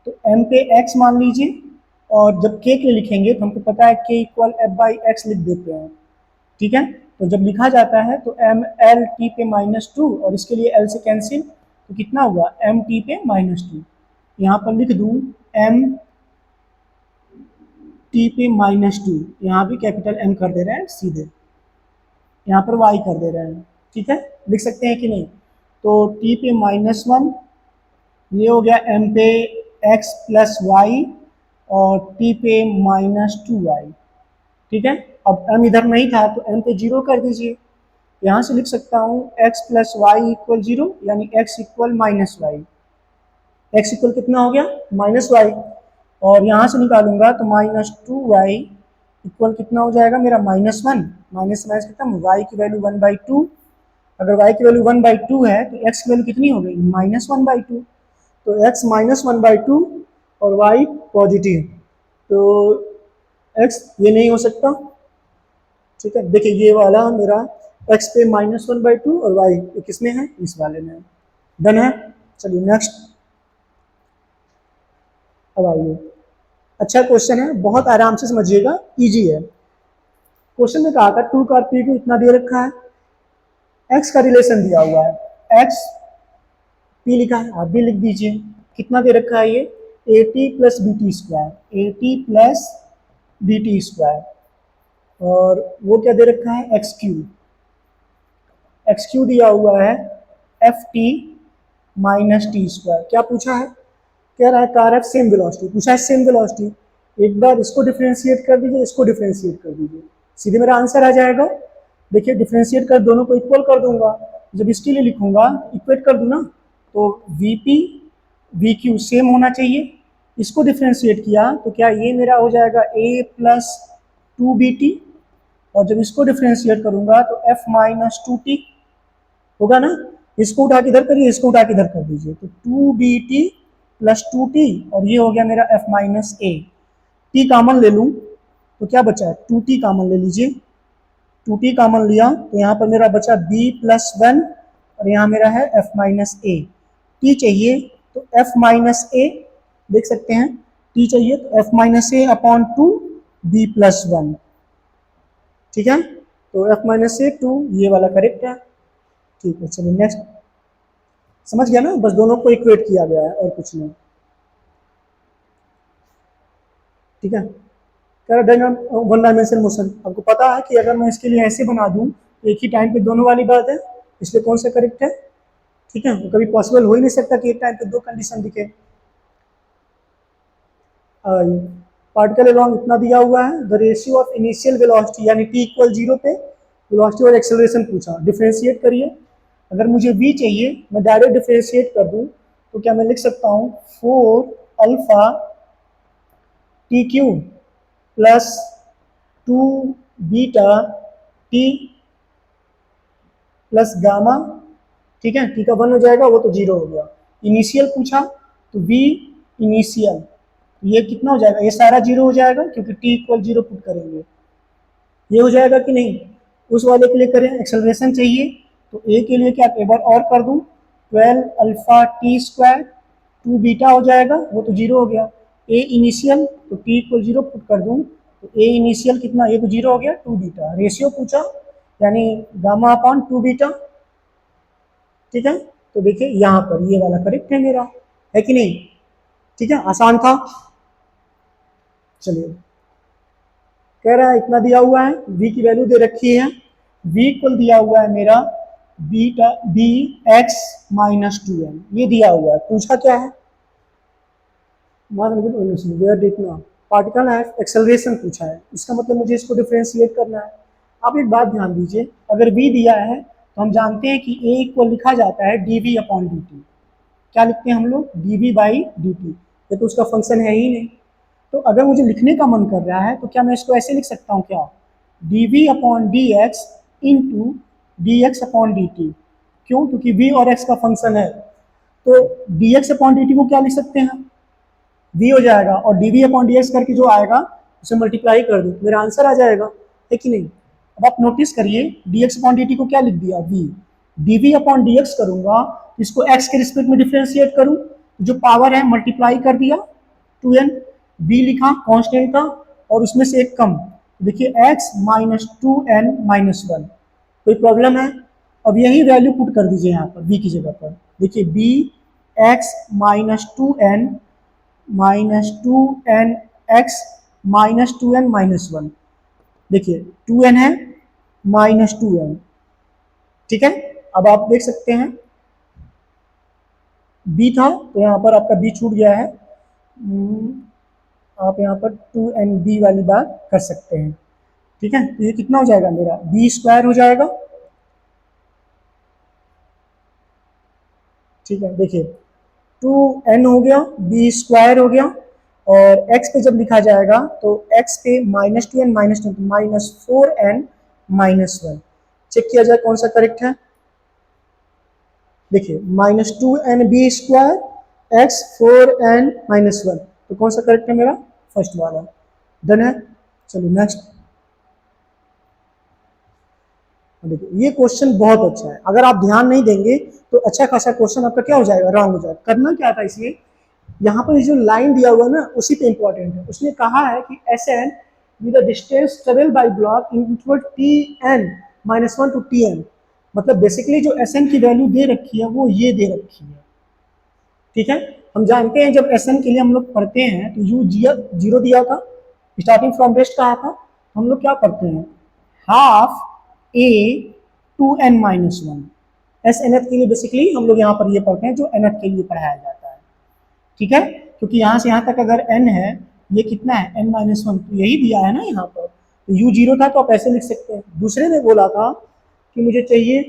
[SPEAKER 1] तो m पे x मान लीजिए, और जब k के लिए लिखेंगे तो हमको पता है k इक्वल f/x लिख देते हैं। ठीक है, तो जब लिखा जाता है तो ml t पे -2, और इसके लिए l से कैंसिल, तो कितना हुआ mt पे -2, यहाँ पर लिख दूं m टी पे -2, यहाँ भी कैपिटल M कर दे रहे हैं सीधे, यहाँ पर y कर दे रहे हैं, ठीक है, लिख सकते हैं कि नहीं। तो t पे -1, ये हो गया m पे x प्लस वाई और t पे -2y, ठीक है। अब m इधर नहीं था तो m पे 0 कर दीजिए, यहाँ से लिख सकता हूँ x प्लस वाई इक्वल 0, यानी x equal -y, x equal कितना हो गया -y, और यहाँ से निकालूंगा तो -2y इक्वल कितना हो जाएगा मेरा -1, माइनस माइनस कितना, y की वैल्यू 1/2, अगर y की वैल्यू 1/2 है तो x की वैल्यू कितनी हो गई -1/2, तो x -1/2 और y पॉजिटिव, तो x ये नहीं हो सकता, ठीक है। देखिए ये वाला मेरा x पे -1/2 और y किस में है, इस वाले में, डन है। चलिए नेक्स्ट, अब आइए, अच्छा क्वेश्चन है, बहुत आराम से समझिएगा, इजी है। क्वेश्चन में कहा था 2 का p को इतना दे रखा है, x का रिलेशन दिया हुआ है, x p लिखा है, आप भी लिख दीजिए, कितना दे रखा है ये at plus bt square, at plus bt square, और वो क्या दे रखा है एक्स क्यू दिया हुआ है ft माइनस टी स्क्वायर। क्या पूछा है, कह रहा है कार है सेम वेलोसिटी, पूछा है सेम वेलोसिटी, एक बार इसको डिफरेंशिएट कर दीजिए, इसको डिफरेंशिएट कर दीजिए, सीधे मेरा आंसर आ जाएगा। देखिए डिफरेंशिएट कर दोनों को इक्वल कर दूंगा, जब इसके लिए लिखूंगा इक्वेट कर दूँ ना, तो vp vq सेम होना चाहिए, इसको डिफरेंशिएट किया तो क्या ये मेरा हो जाएगा a प्लस 2bt, और जब इसको डिफरेंशिएट करूंगा तो f माइनस 2t होगा ना, इसको उठा के इधर करिए, इसको उठा के इधर कर दीजिए, तो 2bt प्लस 2t, और ये हो गया मेरा f minus a, t common ले लूँ तो क्या बचा है 2t कॉमन ले लीजिए, 2t कॉमन लिया तो यहाँ पर मेरा बचा b प्लस 1, और यहाँ मेरा है f माइनस a, t चाहिए तो f माइनस a देख सकते हैं, t चाहिए तो f minus a upon 2 b plus 1, ठीक है, तो f माइनस a 2, ये वाला करेक्ट है, ठीक है। चलिए नेक्स्ट, समझ गया ना, बस दोनों को इक्वेट किया गया है और कुछ नहीं, ठीक है। वन डायमेंशन मोशन, आपको पता है कि अगर मैं इसके लिए ऐसे बना दूं तो एक ही टाइम पे दोनों वाली बात है, इसलिए कौन सा करेक्ट है, ठीक है, कभी पॉसिबल हो ही नहीं सकता कि एक टाइम पे दो कंडीशन दिखे। पार्टिकल अलोंग इतना दिया हुआ है, the ratio of initial velocity यानी t इक्वल 0 पे वेलोसिटी और एक्सेलरेशन पूछा, डिफरेंशिएट करिए, अगर मुझे v चाहिए मैं डायरेक्ट डिफरेंशिएट कर दूं तो क्या मैं लिख सकता हूँ 4 alpha T Q plus 2 beta T plus gamma, ठीक है, टी का 1 हो जाएगा, वो तो 0 हो गया, इनिशियल पूछा तो v इनिशियल, ये कितना हो जाएगा, ये सारा 0 हो जाएगा क्योंकि t इक्वल 0 पुट करेंगे, ये हो जाएगा कि नहीं। उस वाले के लिए करें, एक्सेलरेशन चाहिए तो a के लिए क्या एक बार और कर दूं, 12 अल्फा टी स्क्वायर 2 बीटा हो जाएगा, वो तो 0 हो गया, a इनिशियल तो t इक्वल 0 पुट कर दूं तो a इनिशियल कितना, ये तो 0 हो गया, 2 बीटा, रेशियो पूछा यानी गामा अपॉन 2 बीटा, ठीक है। तो देखिए यहाँ पर ये वाला करेक्ट है मेरा, है कि नहीं, ठीक है, आसान था। चलिए कह रहा है इतना दिया हुआ है, v की वैल्यू दे रखी है, v इक्वल दिया हुआ है मेरा beta B x minus 2n, ये दिया हुआ है, पूछा क्या है, पार्टिकल है, एक्सेलरेशन पूछा है, इसका मतलब मुझे इसको डिफरेंशिएट करना है। आप एक बात ध्यान दीजिए, अगर v दिया है तो हम जानते हैं कि a इक्वल लिखा जाता है dv अपॉन dt, क्या लिखते हैं हम लोग dv बाई dt, ये तो उसका फंक्शन है ही नहीं, तो अगर मुझे लिखने का मन कर रहा है तो क्या मैं इसको ऐसे लिख सकता हूँ क्या, dv upon dx into dx upon dt, क्यों, क्योंकि v और x का फंक्शन है, तो dx अपॉन dt को क्या लिख सकते हैं, v हो जाएगा, और dv अपॉन dx करके जो आएगा उसे मल्टीप्लाई कर दो, मेरा आंसर आ जाएगा, है कि नहीं। अब आप नोटिस करिए dx अपॉन dt को क्या लिख दिया, v, dv अपॉन dx करूंगा, इसको x के रिस्पेक्ट में डिफरेंशिएट करूं, जो पावर है मल्टीप्लाई कर दिया 2n, b लिखा कांस्टेंट का और उसमें से एक कम, देखिए x माइनस 2n माइनस 1, कोई प्रॉब्लम है, अब यही वैल्यू पुट कर दीजिए यहाँ पर b की जगह पर, देखिए b x minus 2n minus 2n x -2n-1। देखिए 2n है -2n, ठीक है। अब आप देख सकते हैं b था तो यहाँ पर आपका b छूट गया है। आप यहाँ पर 2nb वाली बात कर सकते हैं, ठीक है। तो ये कितना हो जाएगा मेरा b² हो जाएगा, ठीक है। देखिए 2n हो गया, b² हो गया, और x पे जब लिखा जाएगा तो x पे -2n -4n-1 चेक किया जाए कौन सा करेक्ट है। देखिए -2nb² x 4n-1, तो कौन सा करेक्ट है मेरा, फर्स्ट वाला। डन है। चलिए नेक्स्ट। देखिए ये क्वेश्चन बहुत अच्छा है, अगर आप ध्यान नहीं देंगे तो अच्छा खासा क्वेश्चन आपका क्या हो जाएगा, रॉन्ग हो जाएगा। करना क्या था इसलिए, यहाँ पर जो लाइन दिया हुआ ना उसी पे इंपॉर्टेंट है। उसने कहा है कि Sn with the distance travel by block equal Tn-1 to Tn, मतलब बेसिकली जो Sn की वैल्यू दे रखी है वो ये दे रखी है, ठीक है। हम जानते हैं जब Sn के लिए हम लोग पढ़ते हैं तो u जीरो दिया था, स्टार्टिंग फ्रॉम रेस्ट कहा था, हम लोग क्या करते हैं, हाफ a 2n-1। Snth के लिए बेसिकली हम लोग यहाँ पर ये पढ़ते हैं जो nth के लिए पढ़ाया जाता है, ठीक है। क्योंकि यहाँ से यहाँ तक अगर n है, ये कितना है n-1, तो यही दिया है ना यहाँ पर, तो u जीरो था तो आप ऐसे लिख सकते हैं। दूसरे ने बोला था कि मुझे चाहिए,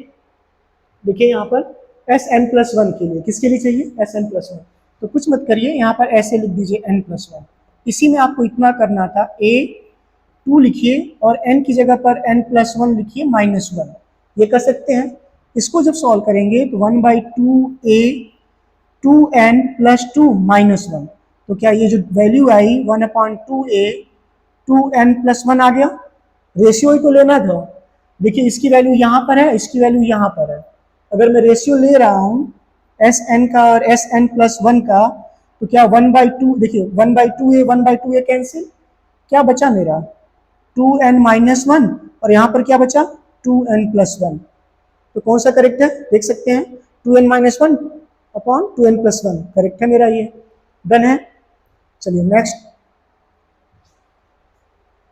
[SPEAKER 1] देखिए यहाँ पर Sn+1 के लिए, किसके लिए चाहिए, Sn+1, तो कुछ मत करिए, यहाँ पर ऐसे लिख दीजिए n+1। इसी में आपको इतना करना था, a 2 लिखिए और n की जगह पर n+1 लिखिए -1, ये कर सकते हैं। इसको जब सॉल्व करेंगे तो 1/2a 2n+2 -1, तो क्या ये जो वैल्यू आई 1/2a 2n+1 आ गया, रेशियो ही तो लेना था। देखिए इसकी वैल्यू यहाँ पर है, इसकी वैल्यू यहाँ पर है, अगर मैं रेशियो ले रहा हूँ Sn का और Sn+1 का, तो क्या 1/2, देखिए 1/2a कैंसिल, क्या बचा मेरा 2n-1, और यहाँ पर क्या बचा 2n+1, तो कौन सा करेक्ट है देख सकते हैं, 2n-1 अपॉन 2n+1 करेक्ट है मेरा, ये डन है। चलिए नेक्स्ट।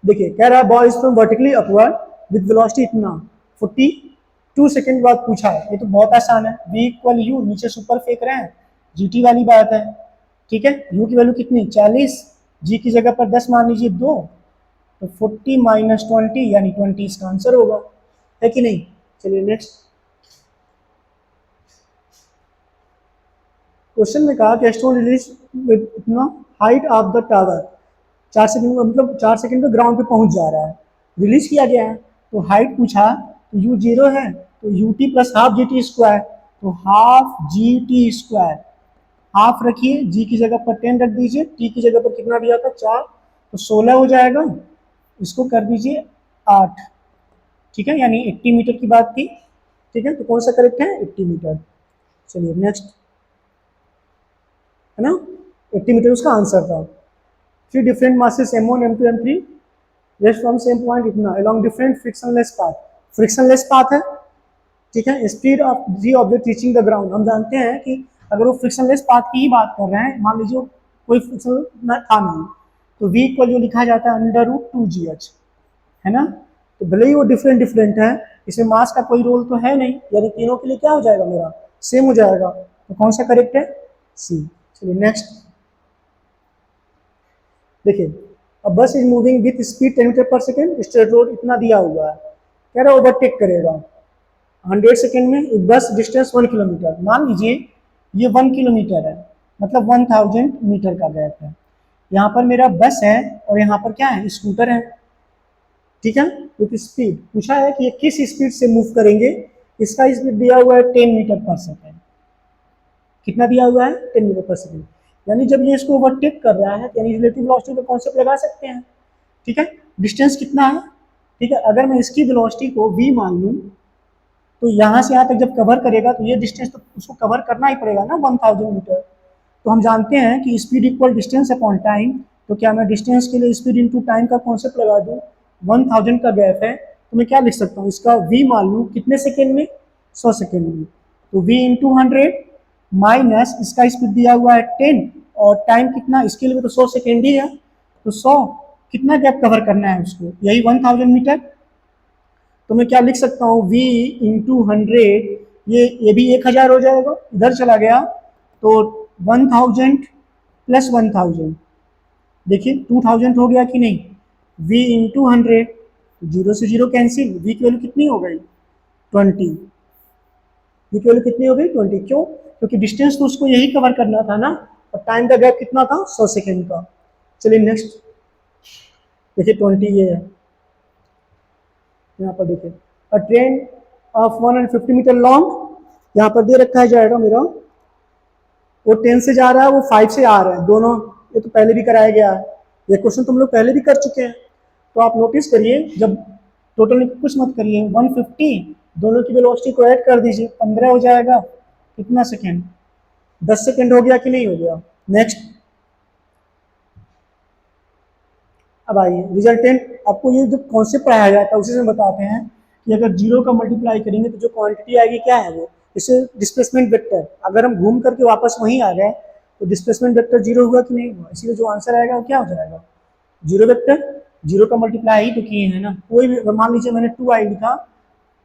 [SPEAKER 1] देखिए कह रहा है ball is from vertically upward with velocity इतना 42 सेकंड बाद पूछा है, ये तो बहुत आसान है, v = u, नीचे सुपर फेंक रहे हैं, gt वाली बात है, ठीक है। u की वैल्यू कितनी 40, g की जगह पर 10 मान लीजिए 2, तो 40 - 20 यानी 20 इसका आंसर होगा, है कि नहीं। चलिए नेक्स्ट क्वेश्चन में कहा कि स्टोन रिलीज विद इतना height of the tower, 4 second में, मतलब 4 सेकंड में ग्राउंड पे पहुंच जा रहा है, रिलीज किया गया है, तो हाइट पूछा तो u 0 है, तो ut प्लस हाफ gt², तो हाफ gt², हाफ रखिए, g की जगह पर 10 रख दीजिए, t की जगह पर कितना दिया था 4, तो 16 हो जाएगा, इसको कर दीजिए 8, ठीक है, यानी 80 मीटर की बात थी, ठीक है। तो कौन सा करेक्ट है 80 मीटर। चलिए नेक्स्ट, है ना, 80 मीटर उसका आंसर था। 3 different masses m1 m2 m3 rest from same point इतना along different frictionless path, frictionless path है, ठीक है। Speed of G object reaching the ground, हम जानते हैं कि अगर वो फ्रिक्शनलेस पाथ की ही बात कर रहे हैं, मान लीजिए कोई फ्रिक्शन था नहीं, तो v इक्वल जो लिखा जाता है √2gh, है ना। तो भले ही वो डिफरेंट डिफरेंट है, इसमें मास का कोई रोल तो है नहीं, यानी तीनों के लिए क्या हो जाएगा मेरा सेम हो जाएगा, तो कौन सा करेक्ट है सी। चलिए नेक्स्ट। देखिए अब bus is moving with speed 10 metre per second, straight road इतना दिया हुआ है, कह रहा है ओवरटेक करेगा 100 सेकेंड में, एक बस डिस्टेंस 1 किलोमीटर, मान लीजिए ये 1 किलोमीटर है, मतलब 1000 मीटर का गैप है, यहाँ पर मेरा बस है और यहाँ पर क्या है स्कूटर है, ठीक है। विथ स्पीड पूछा है कि ये किस स्पीड से मूव करेंगे, इसका स्पीड दिया हुआ है 10 मीटर पर सेकेंड, कितना दिया हुआ है 10 मीटर पर सेकेंड, यानी जब ये इसको ओवरटेक कर रहा है यानी रिलेटिव वेलोसिटी का कॉन्सेप्ट लगा सकते हैं, ठीक है। डिस्टेंस कितना है, ठीक है, अगर मैं इसकी वेलोसिटी को v मान लूँ, तो यहाँ से यहाँ तक जब कवर करेगा तो ये डिस्टेंस तो उसको कवर करना ही पड़ेगा ना 1000 मीटर, तो हम जानते हैं कि speed equal distance upon time, तो क्या मैं डिस्टेंस के लिए स्पीड इनटू टाइम का कॉन्सेप्ट लगा दूँ, 1000 का गैप है तो मैं क्या लिख सकता हूँ, इसका v मान लूँ कितने सेकेंड में 100 सेकेंड में, तो v × 100 माइनस इसका स्पीड दिया हुआ है 10 और टाइम कितना इसके लिए तो 100 सेकेंड ही है, तो 100 कितना गैप कवर करना है उसको, यही 1000 मीटर। तो मैं क्या लिख सकता हूँ, v इंटू 100, ये भी 1000 हो जाएगा, इधर चला गया तो 1000 प्लस 1000, देखिए 2000 हो गया कि नहीं। v इंटू 100, जीरो से जीरो कैंसिल, v की वैल्यू कितनी हो गई 20, v की वैल्यू कितनी हो गई 20। क्यों? क्योंकि डिस्टेंस तो उसको यही कवर करना था ना, और टाइम का गैप कितना था 100 सेकेंड का। चलिए नेक्स्ट देखिए 20 ये है, यहाँ पर देखिए a train of 150 meter long, यहाँ पर दे रखा है जाएगा मेरा, वो 10 से जा रहा है, वो 5 से आ रहा है दोनों, ये तो पहले भी कराया गया है, ये क्वेश्चन तुम लोग पहले भी कर चुके हैं। तो आप नोटिस करिए, जब टोटल कुछ मत करिए, 150 दोनों की वेलोसिटी को ऐड कर दीजिए, 15 हो जाएगा, कितना सेकेंड, 10 सेकेंड हो गया कि नहीं हो गया। नेक्स्ट, अब आइए रिजल्टेंट, आपको ये जो कॉन्सेप्ट पढ़ाया जाता है उसी से बताते हैं कि अगर जीरो का मल्टीप्लाई करेंगे तो जो क्वांटिटी आएगी क्या है वो, इसे डिस्प्लेसमेंट वेक्टर, अगर हम घूम करके वापस वहीं आ गए तो डिस्प्लेसमेंट वेक्टर जीरो हुआ कि नहीं हुआ, इसीलिए जो आंसर आएगा वो क्या हो जाएगा, जीरो वेक्टर। जीरो का मल्टीप्लाई ही तो किए हैं ना, कोई भी, मान लीजिए मैंने 2i लिखा,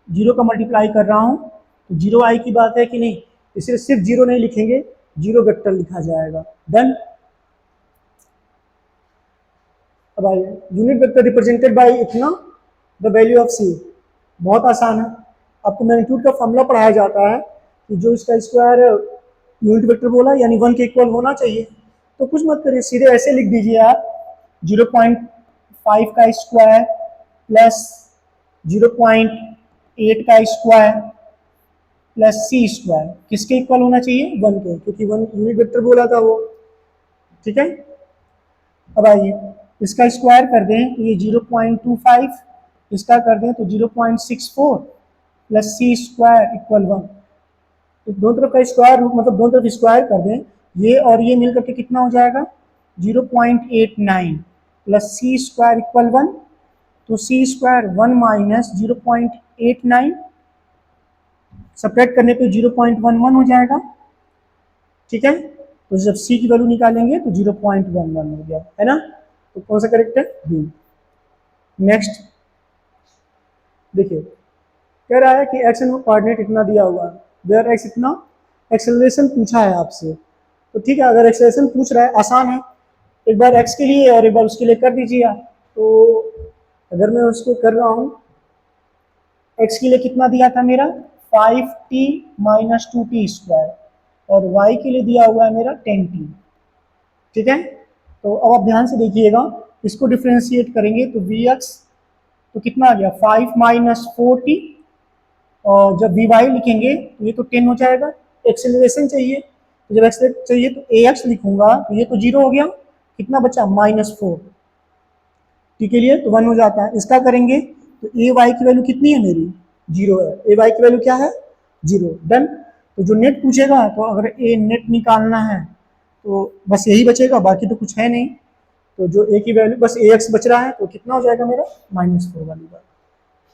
[SPEAKER 1] जीरो का मल्टीप्लाई कर रहा हूँ तो जीरो आई की बात है कि नहीं, इसलिए सिर्फ जीरो नहीं लिखेंगे, जीरो वेक्टर लिखा जाएगा। डन। अब आइए, यूनिट वेक्टर रिप्रेजेंटेड बाय इतना द वैल्यू ऑफ सी, बहुत आसान है, आपको मैग्नीट्यूड का फॉर्मूला पढ़ाया जाता है कि जो इसका स्क्वायर यूनिट वेक्टर बोला यानी 1 के इक्वल होना चाहिए। तो कुछ मत करिए, सीधे ऐसे लिख दीजिए आप, 0.5 का स्क्वायर प्लस 0.8 का स्क्वायर प्लस सी स्क्वायर, किसके इक्वल होना चाहिए 1 के, क्योंकि 1 यूनिट वेक्टर बोला था वो। ठीक है, अब आइए इसका स्क्वायर कर दें तो ये 0.25, इसका कर दें तो 0.64 प्लस सी स्क्वायर इक्वल 1, तो दोनों तरफ का स्क्वायर मतलब दोनों तरफ स्क्वायर कर दें, ये और ये मिल करके कितना हो जाएगा 0.89 प्लस सी स्क्वायर इक्वल 1, तो सी स्क्वायर 1 माइनस 0.89, सब्ट्रैक्ट करने पे 0.11 हो जाएगा। ठीक है, तो जब सी की वैल्यू निकालेंगे तो 0.11 हो गया है ना, तो कौन सा करेक्ट है, बी। नेक्स्ट देखिए, कह रहा है कि एक्स एंड कोऑर्डिनेट इतना दिया हुआ है, वेयर एक्स इतना, एक्सेलरेशन पूछा है आपसे, तो ठीक है, अगर एक्सेलरेशन पूछ रहा है आसान है, एक बार एक्स के लिए और एक बार उसके लिए कर दीजिए आप। तो अगर मैं उसको कर रहा हूँ, एक्स के लिए कितना दिया था मेरा 5t माइनस 2t स्क्वायर, और y के लिए दिया हुआ है मेरा 10t। ठीक है, तो अब आप ध्यान से देखिएगा, इसको डिफ्रेंशिएट करेंगे तो vx तो कितना आ गया 5 माइनस 4t, और जब vy लिखेंगे तो ये तो 10 हो जाएगा। एक्सेलरेशन चाहिए, तो जब एक्सेलरेट चाहिए तो ax लिखूंगा तो ये तो 0 हो गया, कितना बचा -4, t के लिए तो 1 हो जाता है। इसका करेंगे तो ay की वैल्यू कितनी है मेरी 0 है, ay की वैल्यू क्या है 0। डन। तो जो नेट पूछेगा तो अगर ए नेट निकालना है तो बस यही बचेगा, बाकी तो कुछ है नहीं, तो जो ए की वैल्यू बस ए एक्स बच रहा है तो कितना हो जाएगा मेरा -4 वाली बात।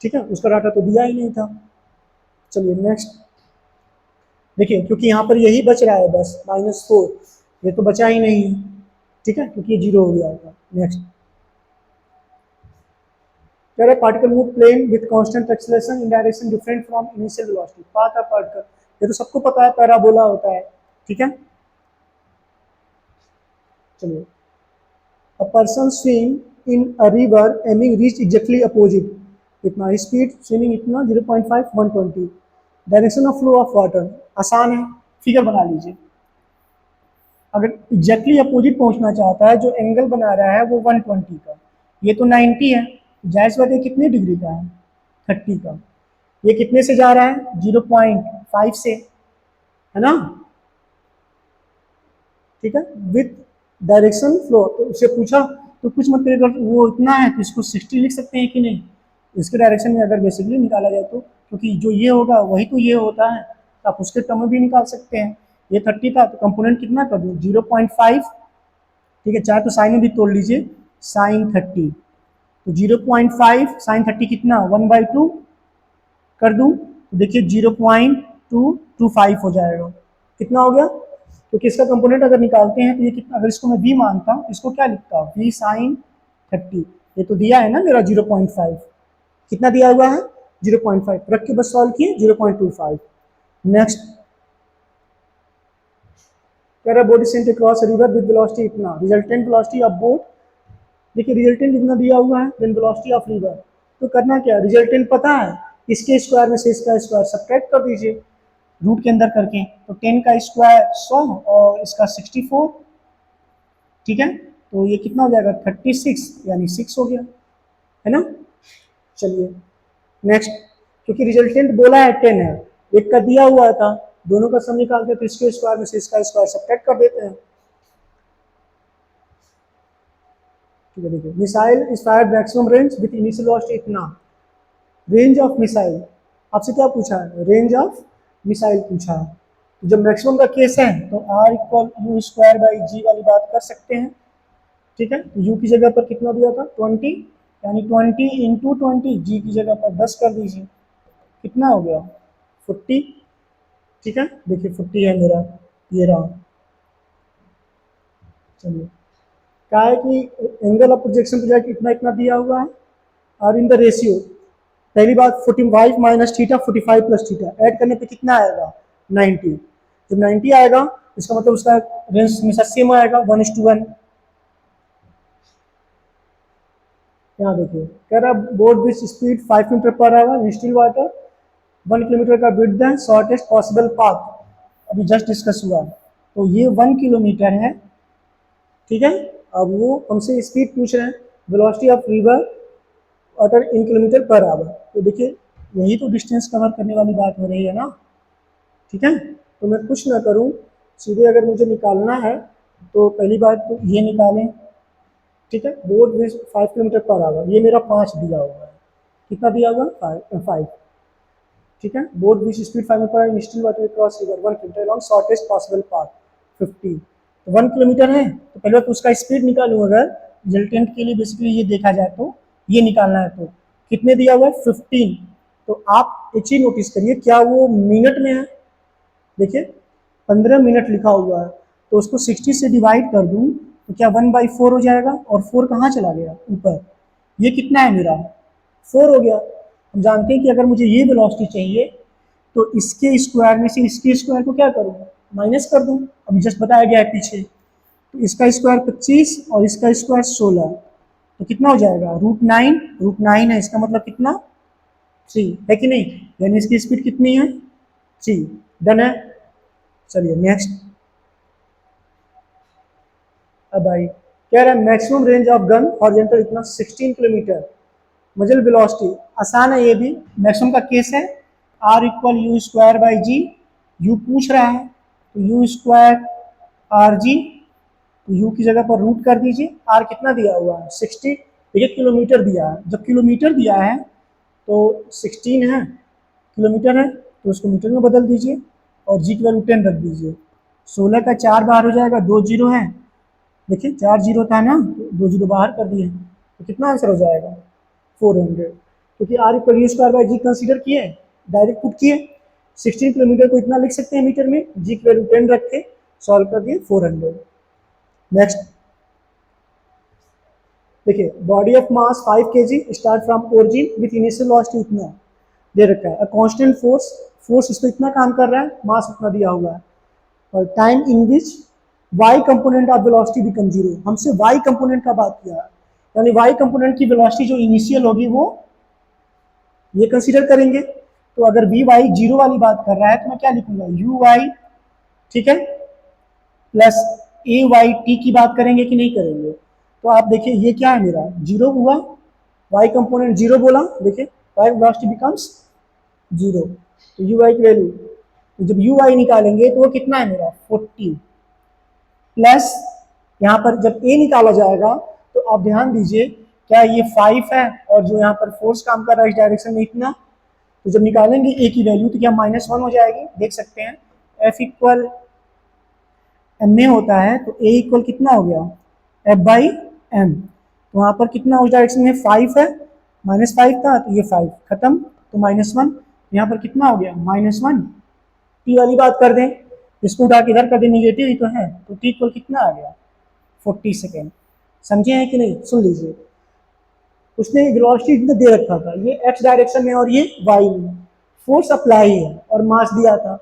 [SPEAKER 1] ठीक है, उसका डाटा तो दिया ही नहीं था। चलिए नेक्स्ट देखिए, क्योंकि यहाँ पर यही बच रहा है बस -4, ये तो बचा ही नहीं है। ठीक है, क्योंकि ये 0 हो गया होगा। नेक्स्ट कह रहे particle move plane with constant acceleration in direction different from initial velocity, path of particle, ये तो सबको पता है, पैराबोला होता है। ठीक है, चलिए, a person swim in a river aiming reach exactly opposite, इतना स्पीड स्विमिंग इतना 0.5 120, direction of flow of water, आसान है, फिगर बना लीजिए। अगर एग्जैक्टली अपोजिट पहुंचना चाहता है, जो एंगल बना रहा है वो 120 का, ये तो 90 है, जाहिर बात है कितने डिग्री का है 30 का, ये कितने से जा रहा है 0.5 से, है ना। ठीक है, विथ डायरेक्शन फ्लो, तो उससे पूछा तो कुछ मत करिएगा, वो इतना है तो इसको 60 लिख सकते हैं कि नहीं, इसके डायरेक्शन में अगर बेसिकली निकाला जाए तो, क्योंकि जो ये होगा वही तो ये होता है, तो आप उसके टर्म में भी निकाल सकते हैं। ये 30 था तो कंपोनेंट कितना कर दूँ 0.5, ठीक है, चाहे तो साइन में भी तोड़ लीजिए, साइन 30, तो 0.5 साइन 30 कितना 1/2 कर दूँ तो देखिए 0.225 हो जाएगा, कितना हो गया, क्योंकि इसका कंपोनेंट अगर निकालते हैं तो ये कितना, अगर इसको मैं v मानता हूँ, इसको क्या लिखता हूँ v साइन 30, ये तो दिया है ना मेरा 0.5, कितना दिया हुआ है 0.5, रख के बस सॉल्व किए 0.25। नेक्स्ट कह रहा boat Saint across river with velocity इतना, रिजल्टेंट वेलोसिटी ऑफ बोट, देखिए रिजल्टेंट इतना दिया हुआ है, देन वेलोसिटी ऑफ रिवर, तो करना क्या, रिजल्टेंट पता है, इसके स्क्वायर में से इसका स्क्वायर सब्ट्रैक्ट कर दीजिए रूट के अंदर करके, तो 10 का स्क्वायर 100 और इसका 64, ठीक है, तो ये कितना हो जाएगा 36, यानी 6 हो गया, है ना। चलिए नेक्स्ट, क्योंकि रिजल्टेंट बोला है 10 है, एक का दिया हुआ था, दोनों का सम निकालते हैं तो इसके स्क्वायर में से इसका स्क्वायर सब्ट्रैक्ट कर देते हैं, ठीक है। देखिए missile is fired maximum range with initial velocity इतना, रेंज ऑफ मिसाइल, आपसे क्या पूछा है, रेंज ऑफ मिसाइल पूछा है, तो जब मैक्सिमम का केस है तो R equal U square by G वाली बात कर सकते हैं, ठीक है। यू की जगह पर कितना दिया था 20, यानी 20 इंटू 20, जी की जगह पर 10 कर दीजिए, कितना हो गया 40, ठीक है। देखिए 40 है मेरा, ये रहा। चलिए क्या है कि एंगल ऑफ प्रोजेक्शन प्रोजेक्ट इतना इतना दिया हुआ है, और इन द रेशियो, पहली बात 45 minus theta 45 plus theta, add करने पे कितना आएगा 90, जब 90 आएगा इसका मतलब उसका रेंज हमेशा सेम आएगा 1:1। यहाँ देखिए कह रहा boat which speed 5 meter per hour in still water, 1 kilometer का विड्थ है, शॉर्टेस्ट पॉसिबल पाथ, अभी जस्ट डिस्कस हुआ, तो ये 1 किलोमीटर है, ठीक है। अब वो हमसे स्पीड पूछ रहे हैं, velocity of river water in kilometre per hour, तो देखिए यही तो डिस्टेंस कवर करने वाली बात हो रही है ना, ठीक है। तो मैं कुछ ना करूं, सीधे अगर मुझे निकालना है तो पहली बात तो ये निकालें, ठीक है। Boat with 5 kilometre per hour, ये मेरा 5 दिया हुआ है, कितना दिया हुआ 5, ठीक है। बोट विथ स्पीड 5 पर इन still water cross river 1 kilometre along shortest possible path 50, तो 1 किलोमीटर है, तो पहले तो उसका स्पीड निकालूँ, अगर रिजल्टेंट के लिए बेसिकली ये देखा जाए तो ये निकालना है, तो कितने दिया हुआ है 15, तो आप एक चीज नोटिस करिए क्या वो मिनट में है, देखिए 15 मिनट लिखा हुआ है, तो उसको 60 से डिवाइड कर दूं तो क्या 1/4 हो जाएगा, और 4 कहाँ चला गया ऊपर, ये कितना है मेरा 4 हो गया। हम जानते हैं कि अगर मुझे ये वेलोसिटी चाहिए तो इसके स्क्वायर में से इसके स्क्वायर को क्या करूँ, माइनस कर दूँ, अभी जस्ट बताया गया है पीछे, तो इसका स्क्वायर 25 और इसका स्क्वायर 16, तो कितना हो जाएगा √9, √9 है, इसका मतलब कितना 3 है कि नहीं, यानी इसकी स्पीड कितनी है 3, डन है। चलिए नेक्स्ट, अब आई कह रहा है maximum range of gun horizontal इतना 16 किलोमीटर, मजल वेलोसिटी, आसान है ये भी, मैक्सिमम का केस है, R equal U square by G, U पूछ रहा है तो यू स्क्वायर आर जी, तो यू की जगह पर रूट कर दीजिए, आर कितना दिया हुआ है 60, देखिए किलोमीटर दिया है, जब किलोमीटर दिया है तो 16 है, किलोमीटर है तो उसको मीटर में बदल दीजिए और जी की वैल्यू 10 रख दीजिए, 16 का 4 बाहर हो जाएगा, 2 जीरो है, देखिए 4 जीरो था ना, 2 जीरो बाहर कर दिए, तो कितना आंसर हो जाएगा 400, क्योंकि R equal U square by G consider किए, डायरेक्ट पुट किए, 16 किलोमीटर को इतना लिख सकते हैं मीटर में, जी की वैल्यू 10 रख के सॉल्व कर दिए 400। नेक्स्ट देखिए body of mass 5 kg start from origin with initial velocity इतना दे रखा है, कांस्टेंट फोर्स, फोर्स इस पर इतना काम कर रहा है, मास इतना दिया हुआ है, और time in which Y component of velocity become zero, हमसे वाई कंपोनेंट का बात किया है, यानी वाई कंपोनेंट की वेलोसिटी जो इनिशियल होगी वो ये कंसीडर करेंगे, तो अगर वी वाई जीरो वाली बात कर रहा है तो मैं क्या लिखूंगा यू वाई, ठीक है, प्लस ए वाई टी की बात करेंगे कि नहीं करेंगे, तो आप देखिए ये क्या है मेरा जीरो हुआ, वाई कंपोनेंट जीरो बोला, देखिए वाई वेलोसिटी बिकम्स जीरो, तो यू वाई की वैल्यू, तो जब यू वाई निकालेंगे तो वो कितना है मेरा 40, प्लस यहाँ पर जब ए निकाला जाएगा तो आप ध्यान दीजिए क्या ये 5 है, और जो यहाँ पर फोर्स काम कर रहा है इस डायरेक्शन में इतना, तो जब निकालेंगे ए की वैल्यू तो क्या -1 हो जाएगी, देख सकते हैं एफ इक्वल एम में होता है, तो ए इक्वल कितना हो गया एफ बाई एम, तो वहाँ पर कितना उस डायरेक्शन में 5 है, -5 था तो ये 5 खत्म, तो -1, यहाँ पर कितना हो गया -1, टी वाली बात कर दें, इसको उठा के इधर कर दें, निगेटिव ही तो है, तो टी इक्वल कितना आ गया 40 सेकेंड, समझे हैं कि नहीं, सुन लीजिए, उसने वेलोसिटी इतना दे रखा था, ये एक्स डायरेक्शन में और ये वाई में, फोर्स अप्लाई है और मास दिया था।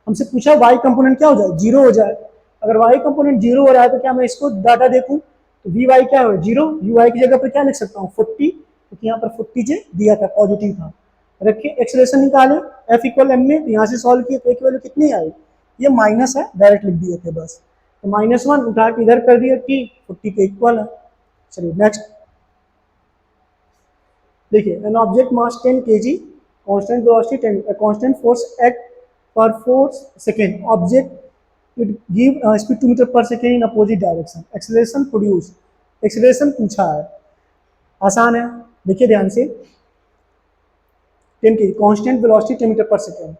[SPEAKER 1] हमसे पूछा वाई कंपोनेंट क्या हो जाए, जीरो हो जाए। अगर वाई कंपोनेंट जीरो हो रहा है तो क्या मैं इसको डाटा देखूं, तो वी वाई क्या हो, जीरो। यू वाई की जगह पर क्या लिख सकता हूँ, 40, क्योंकि यहाँ पर 40 जे दिया था, पॉजिटिव था। रखिए एक्सेलरेशन निकाले, एफ इक्वल एम में, तो यहाँ से सॉल्व किए तो एक वैल्यू कितनी आई, ये माइनस है, डायरेक्ट लिख दिए थे बस। तो -1 उठा के इधर कर दिया, टी 40 के इक्वल है। चलिए नेक्स्ट देखिए, an object mass 10 kg, constant velocity 10, constant force act पर 4 second, object it give speed 2 metre per second in opposite direction, acceleration produce, acceleration पूछा है, आसान है, देखिए ध्यान से। 10 kg, constant velocity 10 metre per second,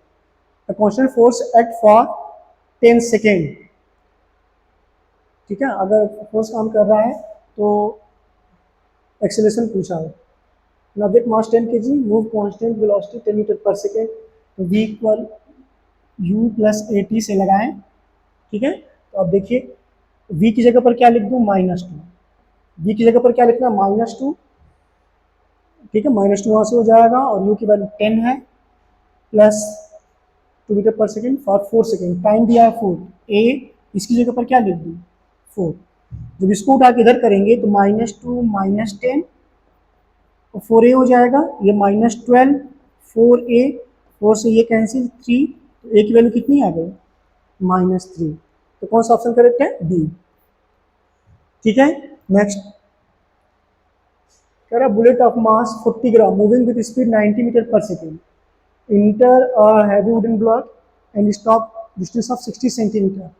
[SPEAKER 1] constant force act for 10 second, ठीक है। अगर फोर्स काम कर रहा है तो एक्सेलरेशन पूछा है। Object mass 10 kg, move constant velocity 10 metre per second, तो v equal u plus A T से लगाएं, ठीक है। तो अब देखिए v की जगह पर क्या लिख दूं, -2, v की जगह पर क्या लिखना, -2, ठीक है, -2 वहाँ से हो जाएगा, और u की वैल्यू 10 है, plus 2 metre per second for 4 second, time दिया है 4, a इसकी जगह पर क्या लिख दूँ, 4। जब इसको उठा के इधर करेंगे तो -2 -10 तो 4a हो जाएगा, ये -12, 4a, 4 से ये कैंसिल, 3, तो a की वैल्यू कितनी आ गई, -3। तो कौन सा ऑप्शन करेक्ट है, बी, ठीक है। नेक्स्ट कह रहा bullet of mass 40 gram moving with speed 90 metre per second, inter heavy wooden block and stop distance of 60 centimetre.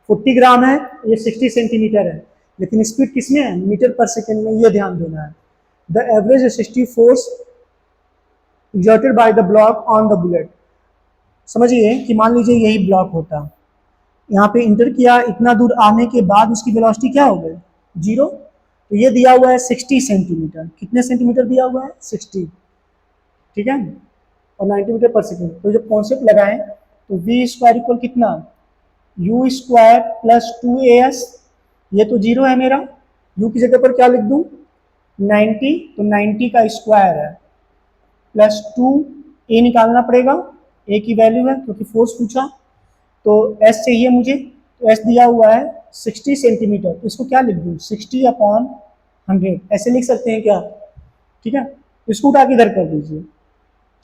[SPEAKER 1] 40 gram है, ये 60 सेंटीमीटर है, लेकिन स्पीड किसमें है, मीटर पर सेकेंड में, ये ध्यान देना है। The average resistive force exerted by the block on the bullet, समझिए कि मान लीजिए यही ब्लॉक होता, यहाँ पे इंटर किया, इतना दूर आने के बाद उसकी वेलोसिटी क्या हो गई, 0। तो ये दिया हुआ है 60 सेंटीमीटर, कितने सेंटीमीटर दिया हुआ है, 60, ठीक है, और 90 मीटर पर सेकेंड। तो जब कॉन्सेप्ट लगाएं तो वी स्क्वायर इक्वल कितना, यू स्क्वायर प्लस 2as, ये तो 0 है मेरा, यू की जगह पर क्या लिख दूं, 90, तो 90 का स्क्वायर है, प्लस 2, ए निकालना पड़ेगा, ए की वैल्यू है क्योंकि फोर्स पूछा, तो एस चाहिए मुझे, तो एस दिया हुआ है 60 सेंटीमीटर, तो इसको क्या लिख दूँ, 60/100, ऐसे लिख सकते हैं क्या, ठीक है। इसको उठा के इधर कर दीजिए,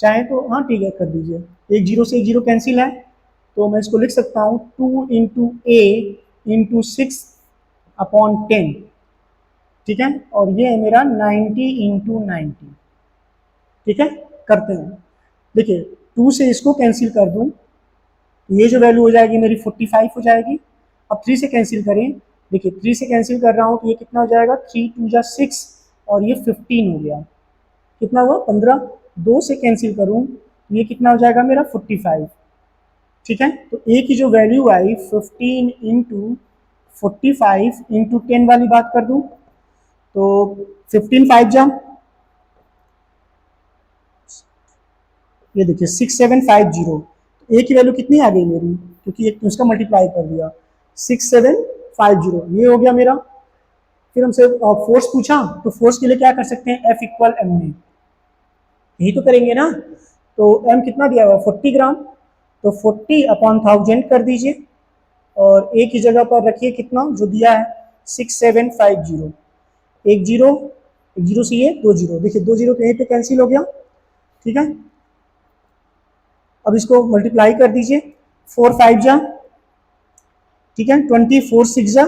[SPEAKER 1] चाहे तो हाँ ठीक है कर दीजिए, एक जीरो से एक जीरो कैंसिल है, तो मैं इसको लिख सकता हूँ 2 इंटू ए इंटू 6/10, ठीक है, और ये है मेरा 90 इंटू 90, ठीक है। करते हैं, देखिए 2 से इसको कैंसिल कर दूं, ये जो वैल्यू हो जाएगी मेरी 45 हो जाएगी। अब 3 से कैंसिल करें, देखिए 3 से कैंसिल कर रहा हूँ तो ये कितना हो जाएगा, 3 2 जा 6, और ये 15 हो गया, कितना हुआ 15, 2 से कैंसिल करूँ तो ये कितना हो जाएगा मेरा 45, ठीक है। तो ए की जो वैल्यू आई 15 इंटू 45 इंटू 10 वाली बात कर दूं, तो 15 5 जा, ये देखिए 6750, ए की वैल्यू कितनी आ गई मेरी, क्योंकि एक उसका मल्टीप्लाई कर दिया, 6750, ये हो गया मेरा। फिर हमसे फोर्स पूछा, तो फोर्स के लिए क्या कर सकते हैं, एफ इक्वल एम में, यही तो करेंगे ना। तो एम कितना दिया हुआ 40 ग्राम, तो 40/1000 कर दीजिए, और ए की जगह पर रखिए कितना जो दिया है 6750, एक जीरो से ये 2 जीरो, देखिए 2 जीरो कहीं पे कैंसिल हो गया, ठीक है। अब इसको मल्टीप्लाई कर दीजिए, 4 5 जा, ठीक है, 20 4 6 जा,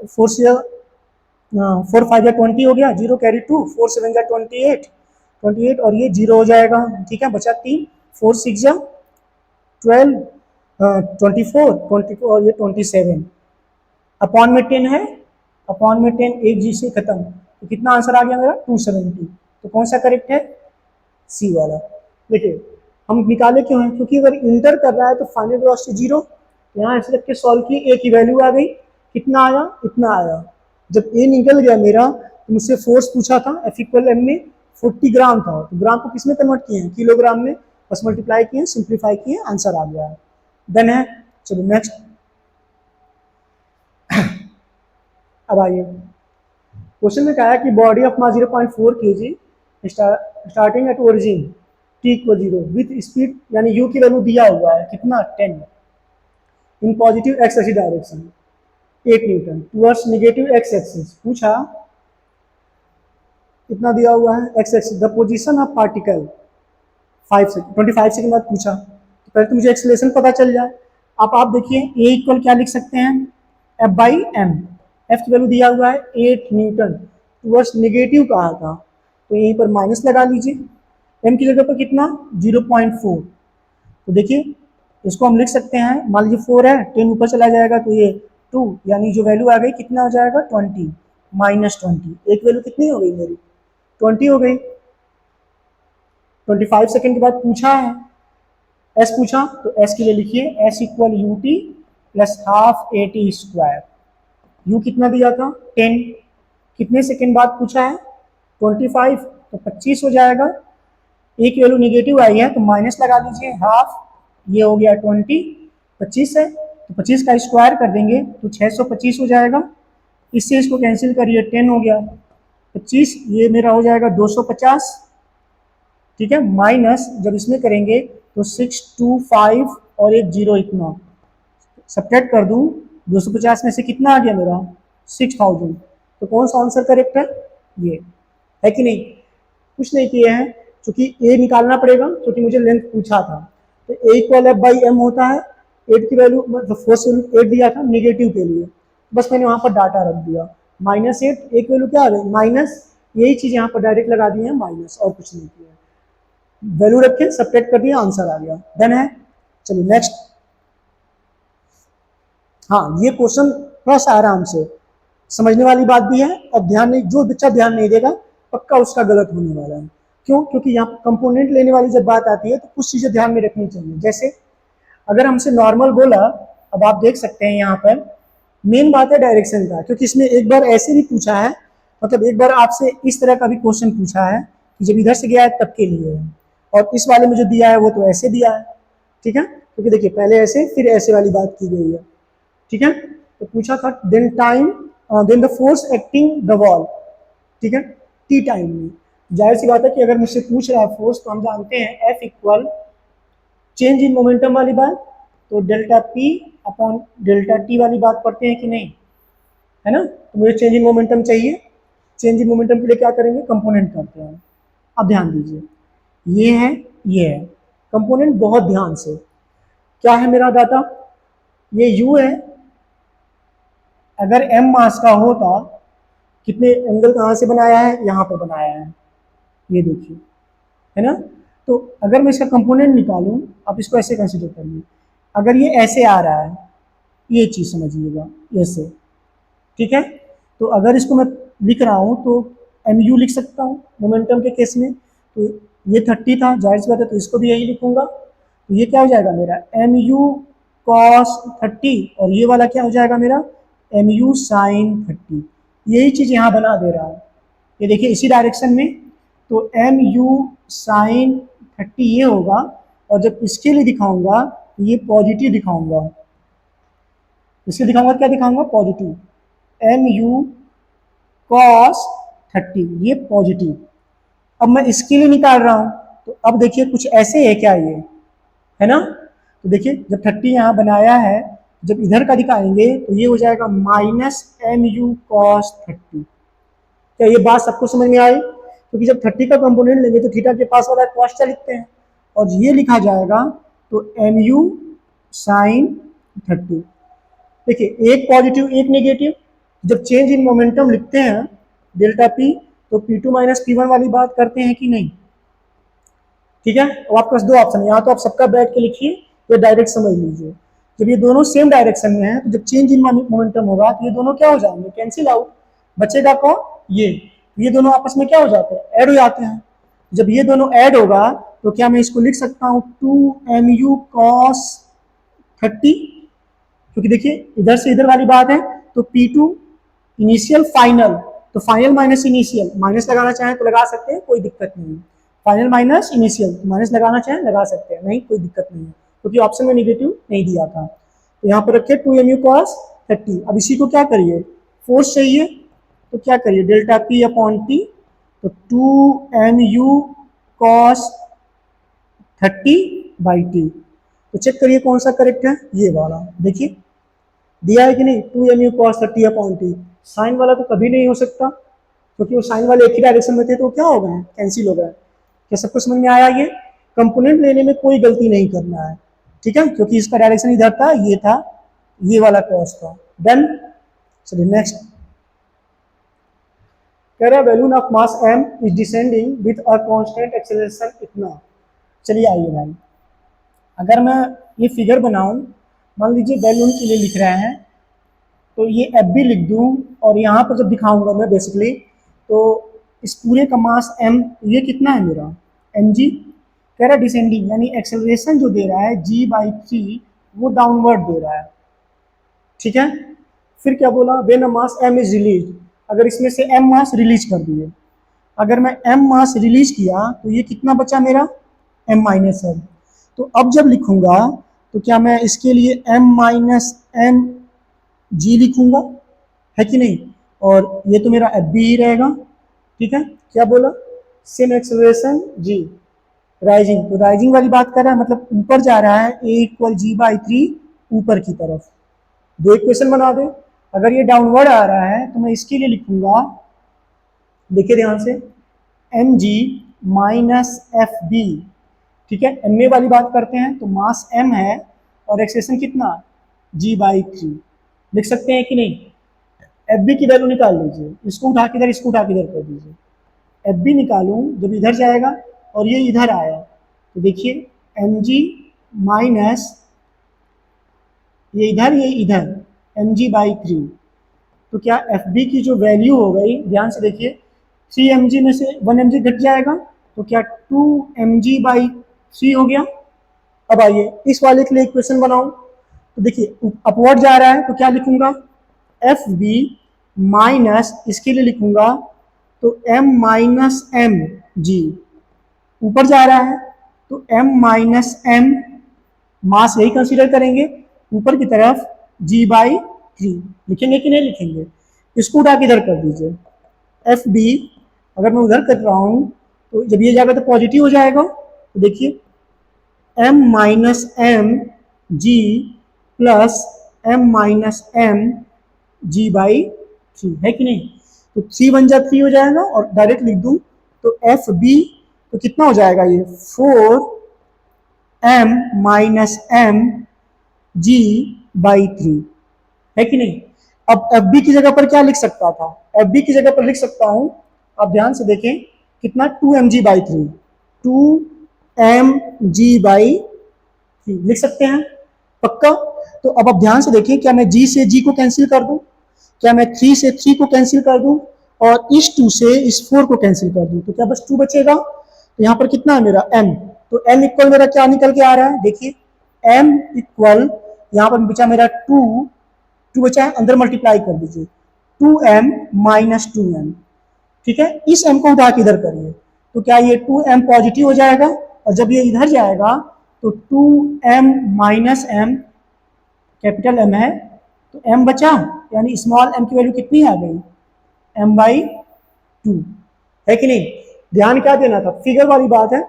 [SPEAKER 1] 4 से 4 5 जा 20 हो गया, जीरो कैरी 2, 4 7 जा 28, 28 और ये जीरो हो जाएगा, ठीक है, बचा 3, 4 6 जा 12, 24 24 और ये 27, अपॉन में 10 है, अपॉन में 10 एक जी से खत्म, तो कितना आंसर आ गया मेरा 270। तो कौन सा करेक्ट है, सी वाला। देखिए हम निकाले क्यों हैं, क्योंकि अगर इंटर कर रहा है तो फाइनल वेलोसिटी 0, यहाँ ऐसे रख के सॉल्व किए, ए की वैल्यू आ गई, कितना आया, इतना आया। जब ए निकल गया मेरा तो मुझसे फोर्स पूछा था, एफ इक्वल एम में 40 ग्राम था, तो ग्राम को किसमें कन्वर्ट किए हैं, किलोग्राम में, बस मल्टीप्लाई किए, सिंप्लीफाई किए, आंसर आ गया है, डन है। चलो नेक्स्ट, अब आइए क्वेश्चन में कहा है कि body of mass 0.4 kg starting at origin t equal 0 with speed, यानी u की वैल्यू दिया हुआ है कितना 10 in positive x axis direction 8 Newton towards negative x axis. पूछा कितना दिया हुआ है x axis, the position of particle 25 second बाद पूछा। तो पहले तो मुझे एक्सेलरेशन पता चल जाए। अब आप देखिए ए इक्वल क्या लिख सकते हैं एफ बाई एम, एफ की वैल्यू दिया हुआ है 8 न्यूटन टुवर्ड्स नेगेटिव कहा था, तो यहीं पर माइनस लगा लीजिए, एम की जगह पर कितना 0.4। तो देखिए इसको हम लिख सकते हैं, मान लीजिए 4 है 10 ऊपर चला जाएगा तो ये 2, यानी जो वैल्यू आ गई कितना हो जाएगा 20 माइनस 20, एक वैल्यू कितनी हो गई मेरी 20 हो गई। 25 सेकंड के बाद पूछा है एस पूछा, तो एस के लिए लिखिए S equal U T plus half A T square. You कितना दिया था 10, कितने सेकंड बाद पूछा है 25, तो 25 हो जाएगा। ए की वैल्यू निगेटिव आई है तो माइनस लगा लीजिए हाफ, ये हो गया 20, 25 है तो 25 का स्क्वायर कर देंगे तो 625 हो जाएगा। इससे इसको कैंसिल करिए 10 हो गया 25, ये मेरा हो जाएगा 250, ठीक है, माइनस जब इसमें करेंगे तो 625 और एक जीरो इतना सब्ट्रैक्ट कर दूं, 250 में से कितना आ गया मेरा 6000, तो कौन सा आंसर करेक्ट है ये है कि नहीं। कुछ नहीं किए हैं, क्योंकि ए निकालना पड़ेगा क्योंकि मुझे लेंथ पूछा था, तो ए इक्वल एफ बाई एम होता है, 8 की वैल्यू मतलब फोर्स वैल्यू 8 दिया था नेगेटिव के लिए, बस मैंने वहां पर डाटा रख दिया -8, एक वैल्यू क्या आ गई माइनस, यही चीज यहाँ पर डायरेक्ट लगा दी है माइनस, और कुछ नहीं किया, वैल्यू रखे सब्ट्रैक्ट कर दिया आंसर आ गया, डन है। चलिए नेक्स्ट। हाँ ये क्वेश्चन थोड़ा सा आराम से समझने वाली बात भी है, और ध्यान नहीं, जो बच्चा ध्यान नहीं देगा पक्का उसका गलत होने वाला है। क्यों? क्योंकि यहाँ कंपोनेंट लेने वाली जब बात आती है तो कुछ चीजें ध्यान में रखनी चाहिए। जैसे अगर हमसे नॉर्मल बोला, अब आप देख सकते हैं यहाँ पर मेन बात है डायरेक्शन का, क्योंकि इसमें एक बार ऐसे भी पूछा है, मतलब एक बार आपसे इस तरह का भी क्वेश्चन पूछा है कि जब इधर से गया है तब के लिए है, और इस वाले में जो दिया है वो तो ऐसे दिया है, ठीक है, क्योंकि देखिए पहले ऐसे फिर ऐसे वाली बात की गई है, ठीक है। तो पूछा था then the force acting the wall, ठीक है, टी टाइम में। जाहिर सी बात है कि अगर मुझसे पूछ रहा है फोर्स, तो हम जानते हैं F equal change in momentum वाली बात, तो delta P upon delta T वाली बात पढ़ते हैं कि नहीं, है ना। तो मुझे चेंज इन मोमेंटम चाहिए, चेंज इन मोमेंटम के लिए क्या करेंगे कंपोनेंट करते हैं। अब ध्यान दीजिए ये है कंपोनेंट, बहुत ध्यान से, क्या है मेरा डाटा, ये u है, अगर m मास का होता, कितने एंगल कहाँ से बनाया है, यहाँ पर बनाया है, ये देखिए, है ना। तो अगर मैं इसका कंपोनेंट निकालूं, आप इसको ऐसे कंसीडर करिए, अगर ये ऐसे आ रहा है, ये चीज समझिएगा ऐसे, ठीक है। तो अगर इसको मैं लिख रहा हूं तो mu लिख सकता हूं मोमेंटम के केस में, तो ये 30 था, जाहिर सी बात है तो इसको भी यही लिखूंगा, तो ये क्या हो जाएगा मेरा mu cos 30, और ये वाला क्या हो जाएगा मेरा mu sin 30, यही चीज यहाँ बना दे रहा हूँ, ये देखिए इसी डायरेक्शन में, तो mu sin 30 ये होगा, और जब इसके लिए दिखाऊंगा तो ये पॉजिटिव दिखाऊंगा, इसके दिखाऊंगा क्या दिखाऊंगा पॉजिटिव, mu cos 30 ये पॉजिटिव। अब मैं इसके लिए निकाल रहा हूं, तो अब देखिए कुछ ऐसे है क्या ये, है ना। तो देखिए जब 30 यहाँ बनाया है, जब इधर का दिखाएंगे तो ये हो जाएगा -mu cos 30। क्या ये बात सबको समझ में आई? क्योंकि जब 30 का कंपोनेंट लेंगे तो थीटा के पास वाला cos क्या लिखते हैं, और ये लिखा जाएगा तो mu sin 30। देखिए एक पॉजिटिव एक नेगेटिव, जब चेंज इन मोमेंटम लिखते हैं डेल्टा पी, तो P2 माइनस P1 वाली बात करते हैं कि नहीं, ठीक है। अब आपके पास दो ऑप्शन है, यहाँ तो आप सबका बैठ के लिखिए या डायरेक्ट समझ लीजिए। जब ये दोनों सेम डायरेक्शन में है, तो जब चेंज इन मोमेंटम होगा तो ये दोनों क्या हो जाएंगे कैंसिल आउट, बचेगा कौन, ये दोनों आपस में क्या हो जाते हैं ऐड हो जाते हैं। जब ये दोनों ऐड होगा तो क्या मैं इसको लिख सकता हूँ 2mu cos 30, क्योंकि देखिए इधर से इधर वाली बात है, तो P2 इनिशियल फाइनल, तो फाइनल माइनस इनिशियल, माइनस लगाना चाहें तो लगा सकते हैं कोई दिक्कत नहीं है, फाइनल माइनस इनिशियल माइनस लगाना चाहें लगा सकते हैं, नहीं कोई दिक्कत नहीं है, क्योंकि ऑप्शन में नेगेटिव नहीं दिया था। तो यहाँ पर रखे 2mu cos 30। अब इसी को क्या करिए फोर्स चाहिए, तो क्या करिए डेल्टा पी अपॉन टी, तो 2mu cos 30/t। तो चेक करिए कौन सा करेक्ट है, ये वाला देखिए दिया है कि नहीं, 2mu cos 30/t। साइन वाला तो कभी नहीं हो सकता क्योंकि वो साइन वाले एक ही डायरेक्शन में थे, तो क्या हो गए, कैंसिल हो गए। क्या सबको समझ में आया, ये कंपोनेंट लेने में कोई गलती नहीं करना है, ठीक है, क्योंकि इसका डायरेक्शन इधर था, ये था, ये वाला कॉस था। डन। चलिए नेक्स्ट, कह रहा है balloon of mass m is descending with a constant acceleration इतना। चलिए आइए भाई, अगर मैं ये फिगर बनाऊं, मान लीजिए बैलून के लिए लिख रहे हैं, तो ये एफ बी लिख दूं, और यहाँ पर जब दिखाऊंगा मैं बेसिकली, तो इस पूरे का मास m, ये कितना है मेरा mg। कह रहा है डिसेंडिंग, यानी एक्सेलरेशन जो दे रहा है g/3 वो डाउनवर्ड दे रहा है, ठीक है। फिर क्या बोला, when a mass m is release, अगर इसमें से m मास रिलीज कर दिए, अगर मैं m मास रिलीज किया तो ये कितना बचा मेरा m-m। तो अब जब लिखूंगा तो क्या मैं इसके लिए m-m g लिखूंगा, है कि नहीं, और ये तो मेरा एफ बी ही रहेगा, ठीक है। क्या बोला, सेम एक्सेलरेशन g राइजिंग, तो राइजिंग वाली बात कर रहा है, मतलब ऊपर जा रहा है, a = g/3 ऊपर की तरफ। दो इक्वेशन बना दे, अगर ये डाउनवर्ड आ रहा है तो मैं इसके लिए लिखूंगा, देखिए ध्यान से, mg - fb, ठीक है। एम ए वाली बात करते हैं तो मास m है और एक्सेलरेशन कितना g/3, लिख सकते हैं कि नहीं। एफ बी की वैल्यू निकाल लीजिए, इसको उठा के इधर, इसको उठा के इधर कर दीजिए, एफ बी निकालूं जब इधर जाएगा और ये इधर आया, तो देखिए एम जी माइनस ये इधर mg/3, तो क्या एफ बी की जो वैल्यू हो गई, ध्यान से देखिए, 3mg में से 1mg घट जाएगा, तो क्या 2mg/3 हो गया। अब आइए इस वाले के लिए इक्वेशन बनाऊं, तो देखिए अपवर्ड जा रहा है तो क्या लिखूंगा, एफ बी माइनस, इसके लिए लिखूंगा तो m-m g, ऊपर जा रहा है तो m-m, मास यही कंसीडर करेंगे ऊपर की तरफ, g/3 लिखेंगे कि नहीं लिखेंगे, इसको उठा के इधर कर दीजिए, एफ बी अगर मैं उधर कर रहा हूं तो जब ये जाएगा तो पॉजिटिव हो जाएगा, तो देखिए m-m g plus m-m g/3, है कि नहीं। तो 3 1 जा 3 हो जाएगा, और डायरेक्ट लिख दूं तो एफ बी, तो कितना हो जाएगा ये 4m - g/3, है कि नहीं। अब एफ बी की जगह पर क्या लिख सकता था, एफ बी की जगह पर लिख सकता हूं, आप ध्यान से देखें कितना 2mg/3, 2mg/3 लिख सकते हैं पक्का। तो अब आप ध्यान से देखें, क्या मैं g से g को कैंसिल कर दूं, क्या मैं 3 से 3 को कैंसिल कर दूं, और इस 2 से इस 4 को कैंसिल कर दूं, तो क्या बस 2 बचेगा। तो यहाँ पर कितना है मेरा m, तो m इक्वल मेरा क्या निकल के आ रहा है, देखिए m इक्वल, यहाँ पर बचा मेरा 2 बचा है, अंदर मल्टीप्लाई कर दीजिए, 2m - 2m, ठीक है। इस m को उठा के इधर करिए, तो क्या ये 2m पॉजिटिव हो जाएगा, और जब ये इधर जाएगा तो 2m - m, कैपिटल M है तो m बचा, यानी स्मॉल m की वैल्यू कितनी आ गई, m/2, है कि नहीं। ध्यान क्या देना था, फिगर वाली बात है,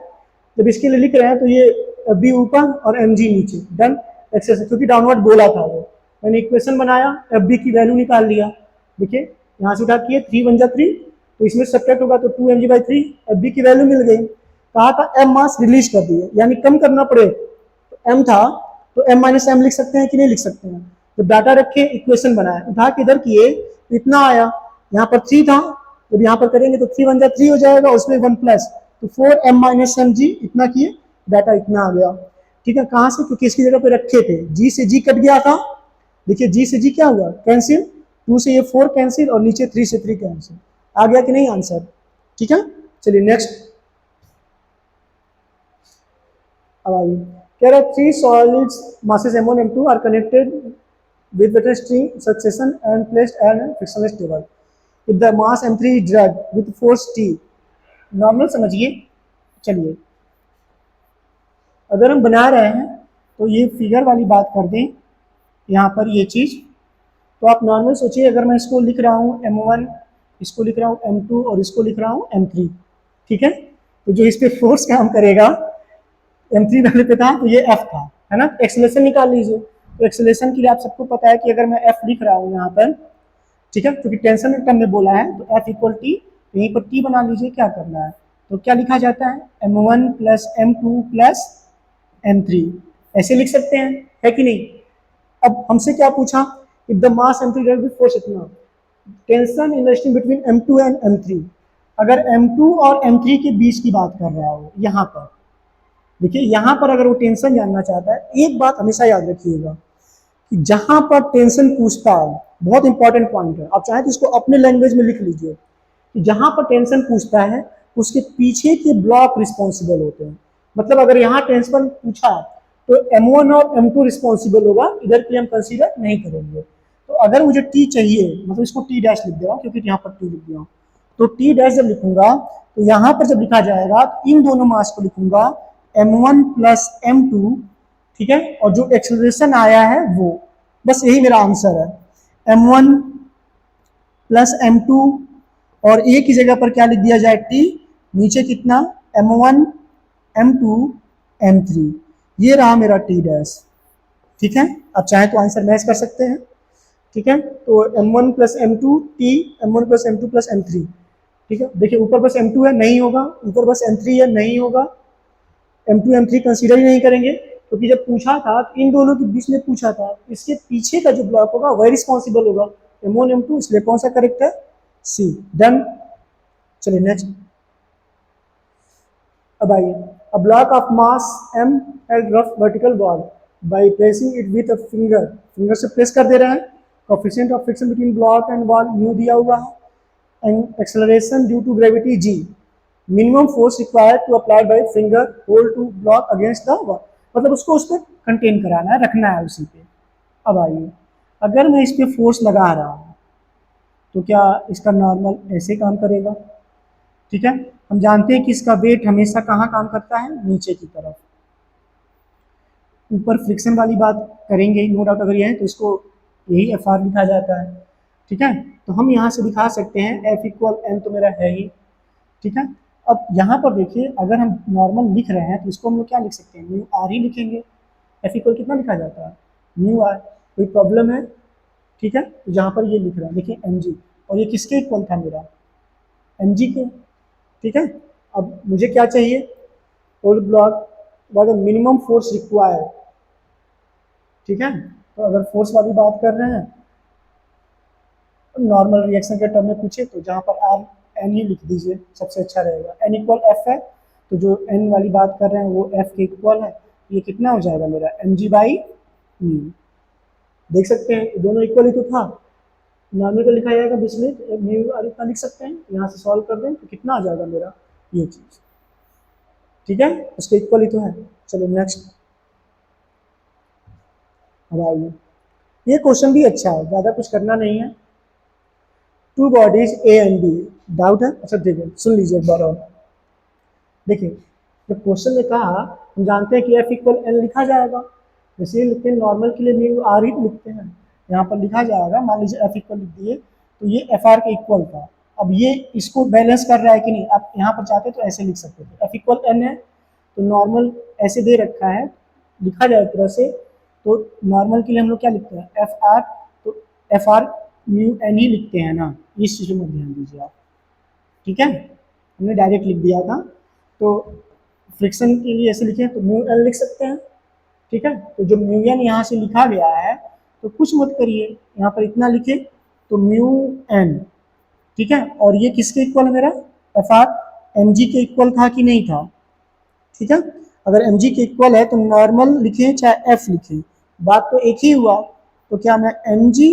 [SPEAKER 1] जब इसके लिए लिख रहे हैं तो ये b ऊपर और mg नीचे, डन एक्सेस, क्योंकि डाउनवर्ड बोला था वो, मैंने इक्वेशन बनाया, एफ बी की वैल्यू निकाल लिया, देखिए यहाँ से उठा किए 3 1 जा 3, तो इसमें सब्ट्रैक्ट होगा तो 2mg/3, एफ बी की वैल्यू मिल गई। कहा था m मास रिलीज कर दिए, यानी कम करना पड़े, तो m था तो m-m लिख सकते हैं कि नहीं लिख सकते हैं। जब डाटा रखे इक्वेशन बनाया, उठा के इधर किए तो इतना आया, यहाँ पर 3 था, जब यहाँ पर करेंगे तो 3 1 जा 3 हो जाएगा, उसमें 1 प्लस, तो 4m - mg, इतना किए डाटा इतना आ गया, ठीक है। कहाँ से, क्योंकि इसकी जगह पे रखे थे, g से g कट गया था, देखिए g से g क्या हुआ कैंसिल, 2 से ये 4 कैंसिल, और नीचे 3 से 3 कैंसिल, आ गया कि नहीं आंसर, ठीक है। चलिए नेक्स्ट, अब आइए, कह रहा है 3 solids masses m1 m2 are connected with better string succession and placed at a frictionless table. If the mass m3 is dragged with force T, normal समझिए। चलिए अगर हम बना रहे हैं तो ये फिगर वाली बात कर दें, यहाँ पर ये चीज़, तो आप नॉर्मल सोचिए, अगर मैं इसको लिख रहा हूँ m1 इसको लिख रहा हूँ M2 और इसको लिख रहा हूँ M3, ठीक है। तो जो इस पे फोर्स काम करेगा M3 वाले पे था तो ये F था, है ना। एक्सेलरेशन निकाल लीजिए। तो एक्सेलरेशन के लिए आप सबको पता है कि अगर मैं F लिख रहा हूँ यहाँ पर, ठीक है, क्योंकि टेंशन के टर्म में बोला है, तो F इक्वल टी, यहीं पर T बना लीजिए, क्या करना है। तो क्या लिखा जाता है, M1 plus M2 plus M3, ऐसे लिख सकते हैं, है कि नहीं। अब हमसे क्या पूछा, if the mass M3 dealt with force इतना, tension in the string between M2 and M3। अगर M2 और M3 के बीच की बात कर रहा हो, यहाँ पर देखिए, यहाँ पर अगर वो टेंशन जानना चाहता है, एक बात हमेशा याद रखिएगा कि जहां पर टेंशन पूछता है, बहुत इंपॉर्टेंट पॉइंट है, आप चाहे तो इसको अपने लैंग्वेज में लिख लीजिए कि जहां पर टेंशन पूछता है उसके पीछे के ब्लॉक रिस्पॉन्सिबल होते हैं। मतलब अगर यहाँ टेंशन पूछा तो M1 और M2 रिस्पॉन्सिबल होगा, इधर के लिए हम कंसीडर नहीं करेंगे। तो अगर मुझे T चाहिए, मतलब इसको T डैश लिख दे रहा हूँ क्योंकि यहाँ पर T लिख दिया हूँ, तो T डैश जब लिखूंगा तो यहाँ पर जब लिखा जाएगा तो इन दोनों मास को लिखूंगा M1 प्लस M2, ठीक है, और जो एक्सेलरेशन आया है वो, बस यही मेरा आंसर है, M1 प्लस M2, और ए की जगह पर क्या लिख दिया जाए, T, नीचे कितना, M1 M2 M3, ये रहा मेरा T डैश, ठीक है। आप चाहे तो आंसर मैच कर सकते हैं, ठीक है। तो M1 plus M2 T, M1 plus M2 plus M3, ठीक है। देखिए ऊपर बस M2 है, नहीं होगा, ऊपर बस M3 है, नहीं होगा, M2 M3 कंसीडर ही नहीं करेंगे, क्योंकि जब पूछा था तो इन दोनों के बीच में पूछा था, इसके पीछे का जो ब्लॉक होगा वही रिस्पॉन्सिबल होगा, M1 M2, इसलिए कौन सा करेक्ट है, सी, डन। चलिए नेक्स्ट। अब आइए, a block of mass M held rough vertical wall by pressing it with a finger, finger से प्रेस कर दे रहे हैं, coefficient of friction between block and wall mu दिया हुआ है, and acceleration due to gravity G, minimum force required to apply by finger hold to block against the wall, मतलब उसको उस पर कंटेन कराना है, रखना है उसी पे। अब आइए, अगर मैं इस पे फोर्स लगा रहा हूँ तो क्या इसका नॉर्मल ऐसे काम करेगा, ठीक है। हम जानते हैं कि इसका वेट हमेशा कहाँ काम करता है, नीचे की तरफ। ऊपर फ्रिक्शन वाली बात करेंगे नो डाउट, अगर ये है तो इसको यही एफ आर लिखा जाता है, ठीक है। तो हम यहाँ से दिखा सकते हैं एफ इक्वल एन, तो मेरा है ही, ठीक है। अब यहाँ पर देखिए, अगर हम नॉर्मल लिख रहे हैं तो इसको हम लोग क्या लिख सकते हैं, म्यू आर ही लिखेंगे। एफ इक्वल कितना लिखा जाता है, म्यू आर, कोई प्रॉब्लम है, ठीक है। तो जहाँ पर ये लिख रहा है देखिए एम जी, और ये किसके इक्वल था मेरा, एम जी के, ठीक है। अब मुझे क्या चाहिए, होल ब्लॉक वाला मिनिमम फोर्स रिक्वायर्ड, ठीक है। तो अगर फोर्स वाली बात कर रहे हैं, नॉर्मल रिएक्शन के टर्म में पूछे तो जहाँ पर आर एन ही लिख दीजिए, सबसे अच्छा रहेगा। एन इक्वल एफ है, तो जो एन वाली बात कर रहे हैं वो एफ के इक्वल है, ये कितना हो जाएगा मेरा, एम जी बाई म्यू। देख सकते हैं दोनों इक्वल ही तो था, नॉर्मल का लिखा जाएगा बिस्मिल म्यू आर इतना लिख सकते हैं, यहाँ से सॉल्व कर दें तो कितना आ जाएगा मेरा, ये चीज़, ठीक है, उसके इक्वल ही तो है। चलो नेक्स्ट। अब आइए, ये क्वेश्चन भी अच्छा है, ज़्यादा कुछ करना नहीं है। Two bodies A and B, doubt है, अच्छा देखिए सुन लीजिए एक बार और। देखिए जब क्वेश्चन ने कहा, हम जानते हैं कि एफ इक्वल एन लिखा जाएगा, जैसे ये लिखते हैं नॉर्मल के लिए म्यू आर ही लिखते हैं, यहाँ पर लिखा जाएगा, मान लीजिए एफ इक्वल लिख दिए तो ये एफ आर के इक्वल था। अब ये इसको बैलेंस कर रहा है कि नहीं, आप यहाँ पर चाहते तो ऐसे लिख सकते थे, एफ इक्वल एन है तो नॉर्मल ऐसे दे रखा है, लिखा जाए तरह से, तो नॉर्मल के लिए हम लोग क्या लिखते हैं, एफ आर, तो एफ आर म्यू एन ही लिखते हैं ना, इस चीज़ में ध्यान दीजिए आप, ठीक है। हमने डायरेक्ट लिख दिया था, तो फ्रिक्शन के लिए ऐसे लिखे तो म्यू एन लिख सकते हैं, ठीक है। तो जो म्यू एन यहाँ से लिखा गया है तो कुछ मत करिए, यहाँ पर इतना लिखे तो म्यू एन, ठीक है। और ये किसके इक्वल है मेरा, एफ आर एम जी के इक्वल था कि नहीं था, ठीक है। अगर एम जी के इक्वल है तो नॉर्मल लिखें चाहे एफ लिखें, बात तो एक ही हुआ, तो क्या मैं एम जी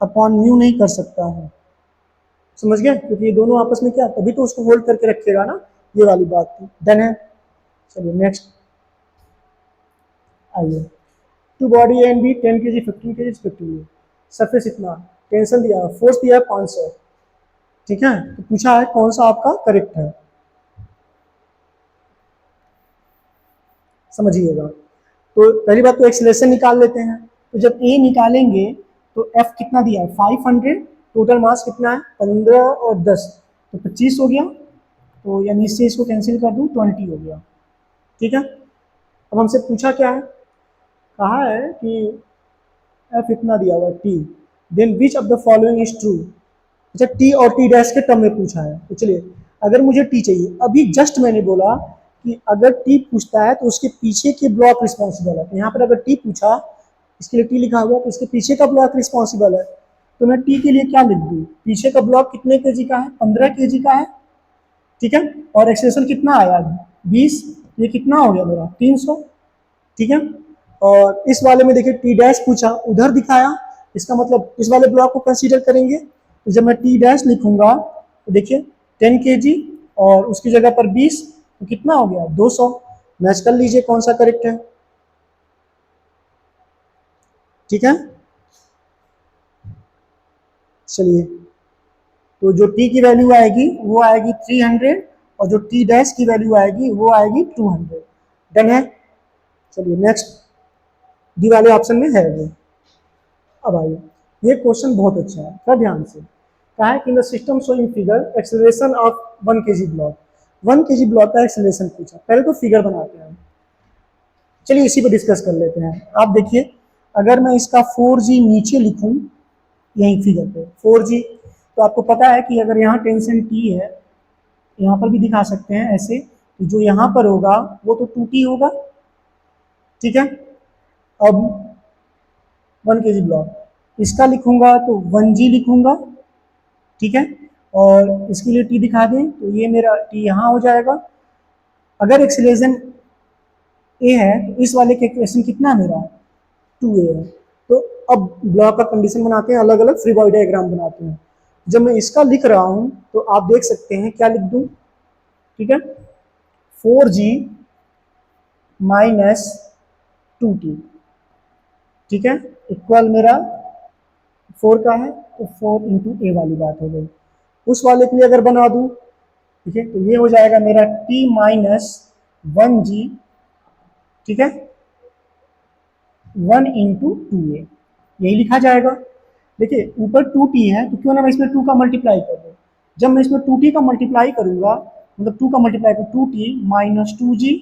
[SPEAKER 1] अपॉन म्यू नहीं कर सकता हूँ, समझ गए, क्योंकि ये दोनों आपस में क्या, तभी तो उसको होल्ड करके रखेगा ना, ये वाली बात थी, डन है। चलिए नेक्स्ट आइए, two body and B 10 kg 15 kg 15, surface इतना, टेंशन दिया, फोर्स दिया 500, ठीक है। तो पूछा है कौन सा आपका करेक्ट है, समझिएगा। तो पहली बात तो एक्सेलरेशन निकाल लेते हैं, तो जब ए निकालेंगे तो एफ कितना दिया है 500, टोटल मास कितना है 15 और 10 तो 25 हो गया, तो यानी इससे इसको कैंसिल कर दूं 20 हो गया। ठीक है, अब हमसे पूछा क्या है, कहा है कि एफ इतना दिया हुआ T, then which of the following is true. अच्छा टी और टी डैश के टर्म में पूछा है, तो चलिए अगर मुझे टी चाहिए, अभी जस्ट मैंने बोला कि अगर टी पूछता है तो उसके पीछे के ब्लॉक रिस्पॉन्सिबल है, तो यहाँ पर अगर टी पूछा, इसके लिए टी लिखा हुआ तो इसके पीछे का ब्लॉक रिस्पॉन्सिबल है, तो मैं टी के लिए क्या लिख दूँ, पीछे का ब्लॉक कितने केजी का है 15 केजी का है। ठीक है, और एक्सेलेरेशन कितना आया 20, ये कितना हो गया मेरा 300। ठीक है, और इस वाले में देखिए टी डैश पूछा उधर दिखाया, इसका मतलब इस वाले ब्लॉक को कंसीडर करेंगे, तो जब मैं टी डैश लिखूंगा तो देखिए 10 केजी और उसकी जगह पर 20, तो कितना हो गया 200। मैच कर लीजिए कौन सा करेक्ट है। ठीक है, चलिए तो जो टी की वैल्यू आएगी वो आएगी 300 और जो टी डैश की वैल्यू आएगी वो आएगी 200। डन है, चलिए नेक्स्ट डी वाले ऑप्शन में है वो। अब आइए, ये क्वेश्चन बहुत अच्छा है, थोड़ा ध्यान से। कहा है कि in the system showing figure acceleration of 1 KG block, 1 KG block का एक्सेलरेशन पूछा, पहले तो फिगर बनाते हैं। चलिए इसी पे डिस्कस कर लेते हैं। आप देखिए अगर मैं इसका 4G नीचे लिखूं यहीं फिगर पे 4G, तो आपको पता है कि अगर यहाँ टेंशन T है, यहाँ पर भी दिखा सकते हैं ऐसे, तो जो यहाँ पर होगा वो तो 2T होगा। ठीक है, अब 1 केजी ब्लॉक इसका लिखूंगा तो 1G लिखूंगा। ठीक है, और इसके लिए टी दिखा दें तो ये मेरा टी यहाँ हो जाएगा। अगर एक्सीलरेशन ए है तो इस वाले के इक्वेशन कितना मेरा 2a है। तो अब ब्लॉक का कंडीशन बनाते हैं, अलग अलग फ्री बॉडी डायग्राम बनाते हैं। जब मैं इसका लिख रहा हूं तो आप देख सकते हैं क्या लिख दूं। ठीक है, 4G माइनस 2T, ठीक है, इक्वल मेरा 4 का है तो 4 इंटू ए वाली बात हो गई। उस वाले के लिए अगर बना दूं, ठीक है, तो ये हो जाएगा मेरा t माइनस 1G, ठीक है, 1 इंटू 2a, यही लिखा जाएगा। देखिए ऊपर 2t है तो क्यों ना मैं इसमें 2 का मल्टीप्लाई कर दूं। जब मैं इसमें 2t का मल्टीप्लाई करूंगा, मतलब 2 का मल्टीप्लाई कर 2t माइनस 2g,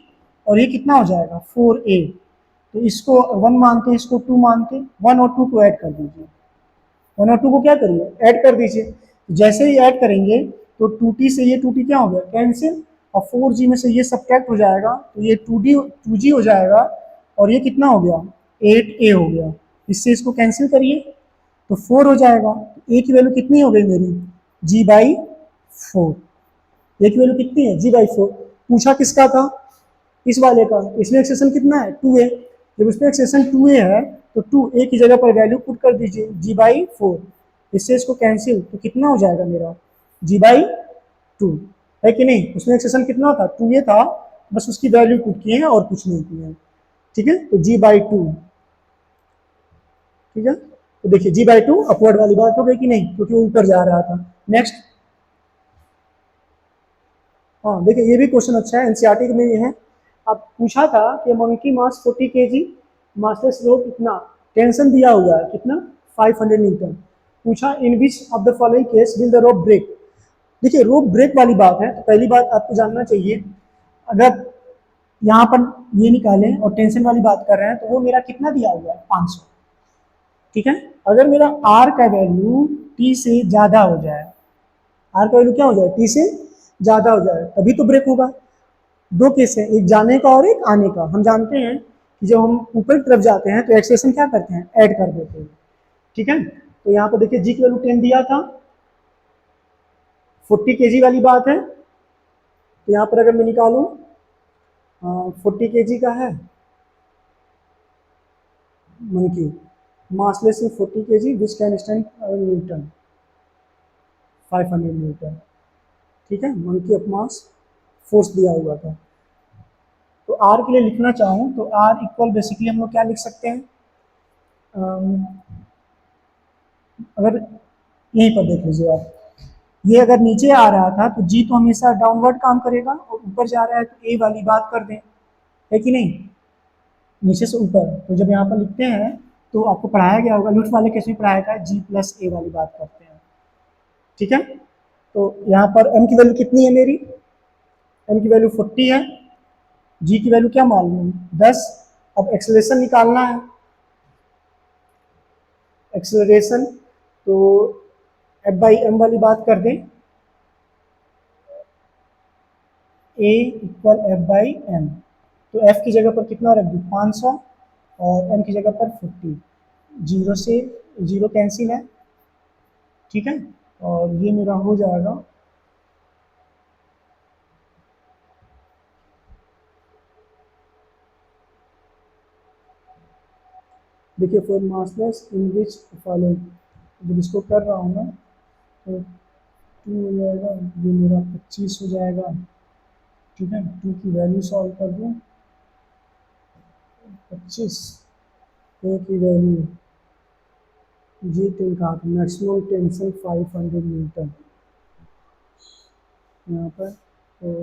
[SPEAKER 1] और ये कितना हो जाएगा 4a। तो इसको 1 मानते हैं, इसको 2 मानते हैं, 1 और 2 को ऐड कर दीजिए, 1 और 2 को क्या करिए ऐड कर दीजिए। जैसे ही ऐड करेंगे तो 2t से ये 2t क्या हो गया कैंसिल, और 4g में से ये सब्ट्रैक्ट हो जाएगा तो ये 2g हो जाएगा, और ये कितना हो गया 8a हो गया। इससे इसको कैंसिल करिए तो 4 हो जाएगा। a की वैल्यू कितनी हो गई मेरी g/4, a की वैल्यू कितनी है g/4। पूछा किसका था इस वाले का, इसमें एक्सेशन कितना है 2a, जब इसमें एक्सेशन 2a है तो 2a की जगह पर वैल्यू पुट कर दीजिए g/4, इससे इसको कैंसिल तो कितना हो जाएगा मेरा g/2, है कि नहीं। उसमें एक्सेशन कितना था 2a था, बस उसकी वैल्यू पुट किए हैं और कुछ नहीं किए हैं। ठीक है, तो g/2, ठीक है, तो देखिए g/2 अपवर्ड वाली बात हो गई कि नहीं, क्योंकि वो ऊपर जा रहा था। नेक्स्ट, हाँ देखिए ये भी क्वेश्चन अच्छा है, एनसीईआरटी में ये है। अब पूछा था कि monkey mass 40 KG, masses rope कितना, टेंशन दिया हुआ है कितना 500 न्यूटन। पूछा in which of the following case will the rope break. देखिए रोप ब्रेक वाली बात है तो पहली बात आपको जानना चाहिए, अगर यहाँ पर ये निकालें और टेंशन वाली बात कर रहे हैं तो वो मेरा कितना दिया हुआ है 500। ठीक है, अगर मेरा आर का वैल्यू टी से ज़्यादा हो जाए, आर का वैल्यू क्या हो जाए टी से ज़्यादा हो जाए तभी तो ब्रेक होगा। दो केस है, एक जाने का और एक आने का। हम जानते हैं कि जब हम ऊपर की तरफ जाते हैं तो एक्सेलेरेशन क्या करते हैं ऐड कर देते हैं। ठीक है, तो यहाँ पर देखिए जी की वैल्यू 10 दिया था, 40 केजी वाली बात है, तो यहाँ पर अगर मैं निकालूं 40 केजी का है monkey, massless 40 KG which can stand Newton 500 Newton. ठीक है, मंकी ऑफ मास फोर्स दिया हुआ था। तो आर के लिए लिखना चाहूँ तो आर इक्वल बेसिकली हम लोग क्या लिख सकते हैं, अगर यहीं पर देख लीजिए आप, ये अगर नीचे आ रहा था तो जी तो हमेशा डाउनवर्ड काम करेगा, और ऊपर जा रहा है तो ए वाली बात कर दें, है कि नहीं, नीचे से ऊपर। तो जब यहाँ पर लिखते हैं तो आपको पढ़ाया गया होगा, लुट वाले केस में पढ़ाया था जी प्लस ए वाली बात करते हैं। ठीक है। तो यहाँ पर m की वैल्यू कितनी है मेरी, m की वैल्यू 40 है, g की वैल्यू क्या मालूम 10। अब एक्सेलरेशन निकालना है, एक्सेलरेशन तो f बाई एम वाली बात कर दें, a equal F by M. तो f की जगह पर कितना रख दूँ 500 और m की जगह पर 50, जीरो से जीरो कैंसिल है, ठीक है। और ये मेरा हो जाएगा देखिए for massless in which following, जब इसको कर रहा हूँ ना तो 2 हो जाएगा, ये मेरा 25 हो जाएगा, ठीक है। 2 की वैल्यू सॉल्व कर दूँ, 25 ए की वैल्यू जी टेन कहा था, मैक्सिमम टेंशन 500 न्यूटन यहाँ पर, तो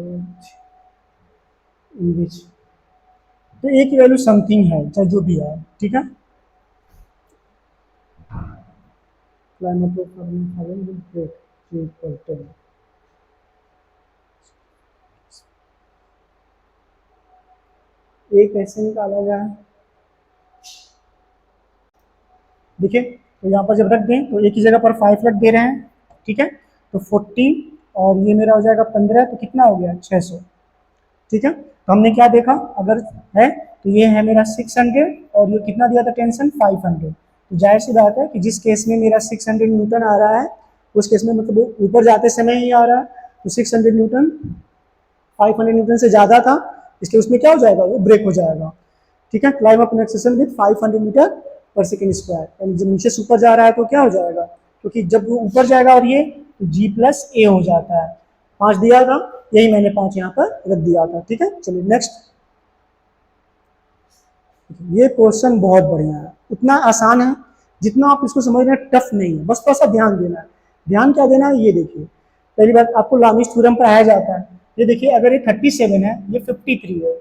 [SPEAKER 1] इंग्लिश तो ए की वैल्यू समथिंग है, चाहे जो भी है, ठीक है। क्लाइमेट ऑफ ब्रेक 3 ए कैसे निकाला जाए, देखिए तो यहाँ पर जब रख दें तो ए की जगह पर 5 रख दे रहे हैं, ठीक है। तो 40 और ये मेरा हो जाएगा 15, तो कितना हो गया 600, ठीक है। तो हमने क्या देखा, अगर है तो ये है मेरा 600 और ये कितना दिया था टेंशन 500। तो जाहिर सी बात है कि जिस केस में मेरा 600 न्यूटन आ रहा है उस केस में मतलब ऊपर जाते समय ही आ रहा है, तो 600 न्यूटन 500 न्यूटन से ज़्यादा था, इसलिए उसमें क्या हो जाएगा, वो ब्रेक हो जाएगा, ठीक है। Climb up acceleration with 500 meter per second square, यानी जब नीचे से ऊपर जा रहा है तो क्या हो जाएगा, क्योंकि जब वो ऊपर जाएगा और ये तो जी प्लस ए हो जाता है। 5 दिया था, यही मैंने 5 यहाँ पर रख दिया था, ठीक है। चलिए नेक्स्ट, ये क्वेश्चन बहुत बढ़िया है, उतना आसान है जितना आप इसको समझ रहे हैं टफ नहीं है, बस थोड़ा सा ध्यान देना है। ध्यान क्या देना है, ये देखिए पहली बात आपको लामिश थ्योरम पढ़ाया जाता है, ये देखिए अगर ये 37 है ये 53 है,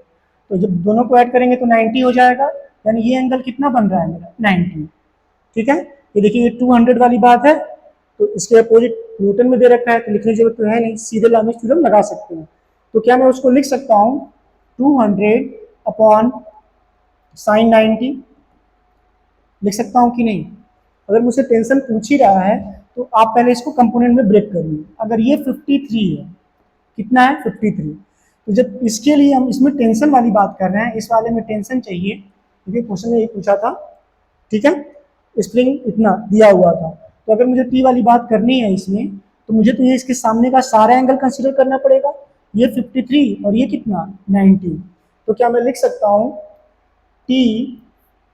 [SPEAKER 1] तो जब दोनों को ऐड करेंगे तो 90 हो जाएगा, यानी ये एंगल कितना बन रहा है मेरा 90, ठीक है। ये देखिए ये 200 वाली बात है, तो इसके अपोजिट न्यूटन में दे रखा है तो लिखने की जरूरत तो है नहीं, सीधे लामिश थ्योरम लगा सकते हैं। तो क्या मैं उसको लिख सकता हूँ 200 अपॉन साइन 90, लिख सकता हूँ कि नहीं। अगर मुझसे टेंशन पूछ ही रहा है तो आप पहले इसको कंपोनेंट में ब्रेक करिए, अगर ये 53 है, कितना है 53, तो जब इसके लिए हम इसमें टेंशन वाली बात कर रहे हैं, इस वाले में टेंशन चाहिए क्योंकि क्वेश्चन में ये पूछा था, ठीक है। स्प्रिंग इतना दिया हुआ था, तो अगर मुझे टी वाली बात करनी है इसमें, तो मुझे तो ये इसके सामने का सारा एंगल कंसीडर करना पड़ेगा, ये 53 और ये कितना 90, तो क्या मैं लिख सकता हूँ टी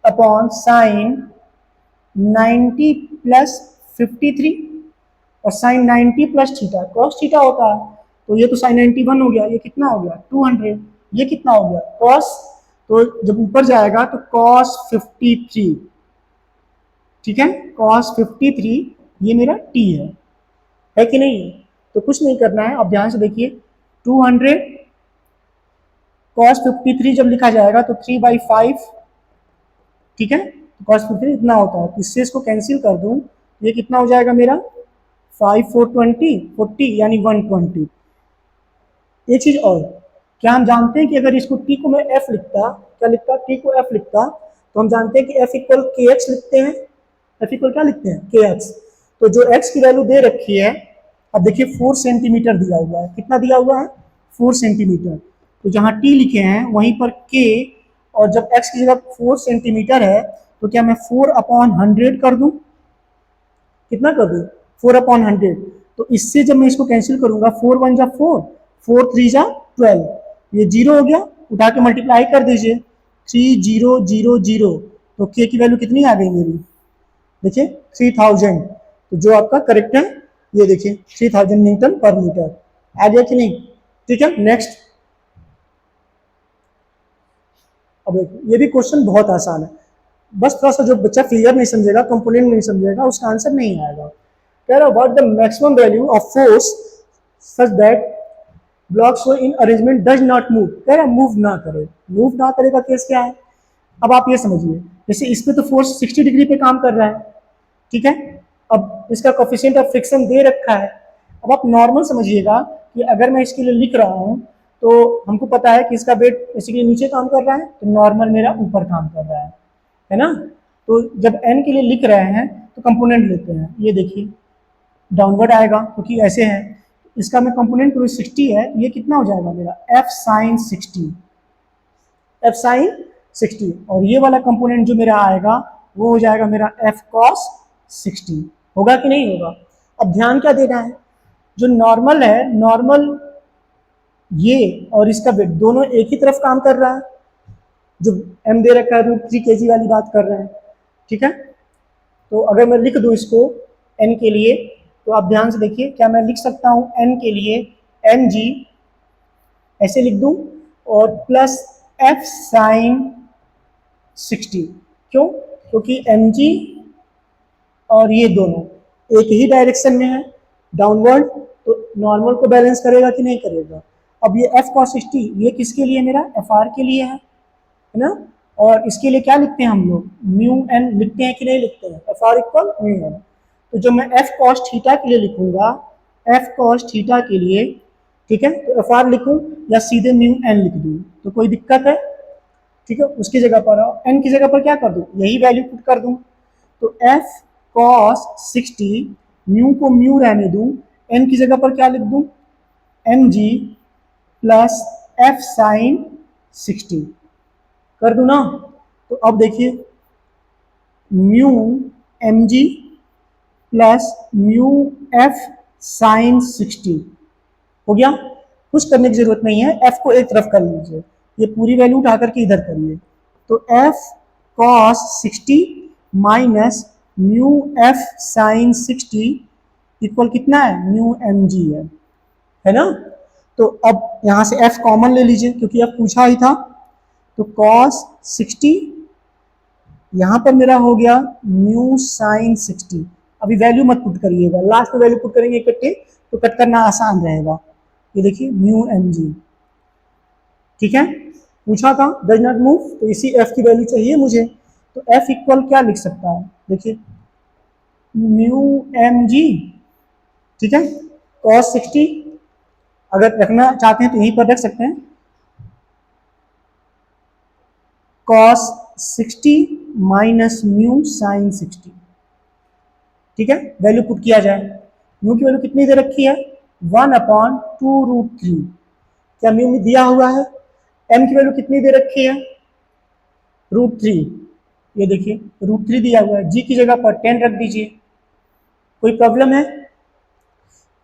[SPEAKER 1] अपॉन साइन 90 प्लस 53 और sine 90 plus theta cos theta होता है, तो ये तो साइन 91 हो गया, ये कितना हो गया 200, ये कितना हो गया कॉस, तो जब ऊपर जाएगा तो कॉस 53, ठीक है। कॉस 53 ये मेरा टी है कि नहीं। तो कुछ नहीं करना है, आप ध्यान से देखिए 200 कॉस 53 जब लिखा जाएगा तो 3/5, ठीक है। कॉस 53 इतना होता है, तो इससे इसको कैंसिल कर दूं, ये कितना हो जाएगा मेरा 5 4 20 40 यानी 120। एक चीज और, क्या हम जानते हैं कि अगर इसको टी को मैं एफ लिखता, क्या लिखता टी को एफ लिखता, तो हम जानते हैं कि एफ इक्वल के एक्स लिखते हैं, एफ इक्वल क्या लिखते हैं के एक्स। तो जो एक्स की वैल्यू दे रखी है, अब देखिए 4 सेंटीमीटर दिया हुआ है, कितना दिया हुआ है 4 सेंटीमीटर, तो जहां टी लिखे हैं वहीं पर के, और जब एक्स की जगह 4 सेंटीमीटर है तो क्या मैं 4/100 कर दूं, कितना कर दूं 4/100, तो इससे जब मैं इसको कैंसिल करूंगा 4 1 जा 4, 4 3 जा 12, ये जीरो हो गया, उठा के मल्टीप्लाई कर दीजिए 3000, तो के की वैल्यू कितनी आ गई मेरी, देखिए 3000, तो जो आपका करेक्ट है ये देखिए 3000 न्यूटन पर मीटर आ गया कि नहीं, ठीक है। नेक्स्ट, अब ये भी क्वेश्चन बहुत आसान है, बस थोड़ा सा जो बच्चा फिगर नहीं समझेगा, कंपोनेंट नहीं समझेगा, उसका आंसर नहीं आएगा। कह रहा what the maximum value of force such that blocks वो इन अरेंजमेंट डज नॉट मूव, कह रहा मूव ना करे, मूव ना करे का केस क्या है। अब आप ये समझिए, जैसे इस पे तो फोर्स 60 डिग्री पे काम कर रहा है, ठीक है, अब इसका कोफिशिएंट ऑफ फ्रिक्शन दे रखा है। अब आप नॉर्मल समझिएगा कि अगर मैं इसके लिए लिख रहा हूँ तो हमको पता है कि इसका वेट बेसिकली नीचे काम कर रहा है, तो नॉर्मल मेरा ऊपर काम कर रहा है ना। तो जब n के लिए लिख रहे हैं तो कंपोनेंट लेते हैं, ये देखिए डाउनवर्ड आएगा क्योंकि ऐसे है। इसका मैं कंपोनेंट करूँ 60 है, ये कितना हो जाएगा मेरा f sin 60, f sin 60। और ये वाला कंपोनेंट जो मेरा आएगा वो हो जाएगा मेरा f cos 60। होगा कि नहीं होगा? अब ध्यान क्या देना है, जो नॉर्मल है, नॉर्मल ये और इसका वेट दोनों एक ही तरफ काम कर रहा है। जो m दे रखा है √3 kg वाली बात कर रहे हैं, ठीक है। तो अगर मैं लिख दूं इसको n के लिए, तो आप ध्यान से देखिए, क्या मैं लिख सकता हूं n के लिए mg ऐसे लिख दूं और प्लस f sin 60। क्यों? क्योंकि mg और ये दोनों एक ही डायरेक्शन में है, डाउनवर्ड, तो नॉर्मल को बैलेंस करेगा कि नहीं करेगा। अब ये f cos 60 ये किसके लिए, मेरा fr के लिए है ना। और इसके लिए क्या लिखते हैं हम लोग, म्यू n लिखते हैं कि नहीं लिखते हैं, fr इक्वल म्यू n। तो जब मैं f cos थीटा के लिए लिखूंगा, f cos थीटा के लिए, ठीक है, तो fr लिखूं या सीधे म्यू n लिख दूं, तो कोई दिक्कत है? ठीक है, उसकी जगह पर n की जगह पर क्या कर दूं, यही वैल्यू पुट कर दूं। तो f cos 60 म्यू को म्यू रहने दूं, n की जगह पर क्या लिख दूं, mg प्लस f sin 60 कर दूं ना। तो अब देखिए mu mg plus mu f sin 60 हो गया। कुछ करने की जरूरत नहीं है, f को एक तरफ कर लीजिए, ये पूरी वैल्यू उठा करके इधर करिए। तो f cos 60 minus mu f sin 60 equal कितना है, म्यू mg है ना। तो अब यहां से f कॉमन ले लीजिए क्योंकि f पूछा ही था। तो cos 60 यहां पर मेरा हो गया म्यू sin 60। अभी वैल्यू मत पुट करिएगा, लास्ट में वैल्यू पुट करेंगे इकट्ठे तो कट करना आसान रहेगा। ये देखिए म्यू mg, ठीक है, पूछा था डज नॉट मूव, तो इसी f की वैल्यू चाहिए मुझे। तो f इक्वल क्या लिख सकता है, देखिए म्यू mg, ठीक है, cos 60 अगर रखना चाहते हैं तो यहीं पर रख सकते हैं, cos 60 माइनस म्यू sin 60, ठीक है। वैल्यू पुट किया जाए, म्यू की वैल्यू कितनी दे रखी है, 1/2√3। क्या म्यू में दिया हुआ है, m की वैल्यू कितनी दे रखी है, √3। ये देखिए √3 दिया हुआ है, g की जगह पर 10 रख दीजिए। कोई प्रॉब्लम है?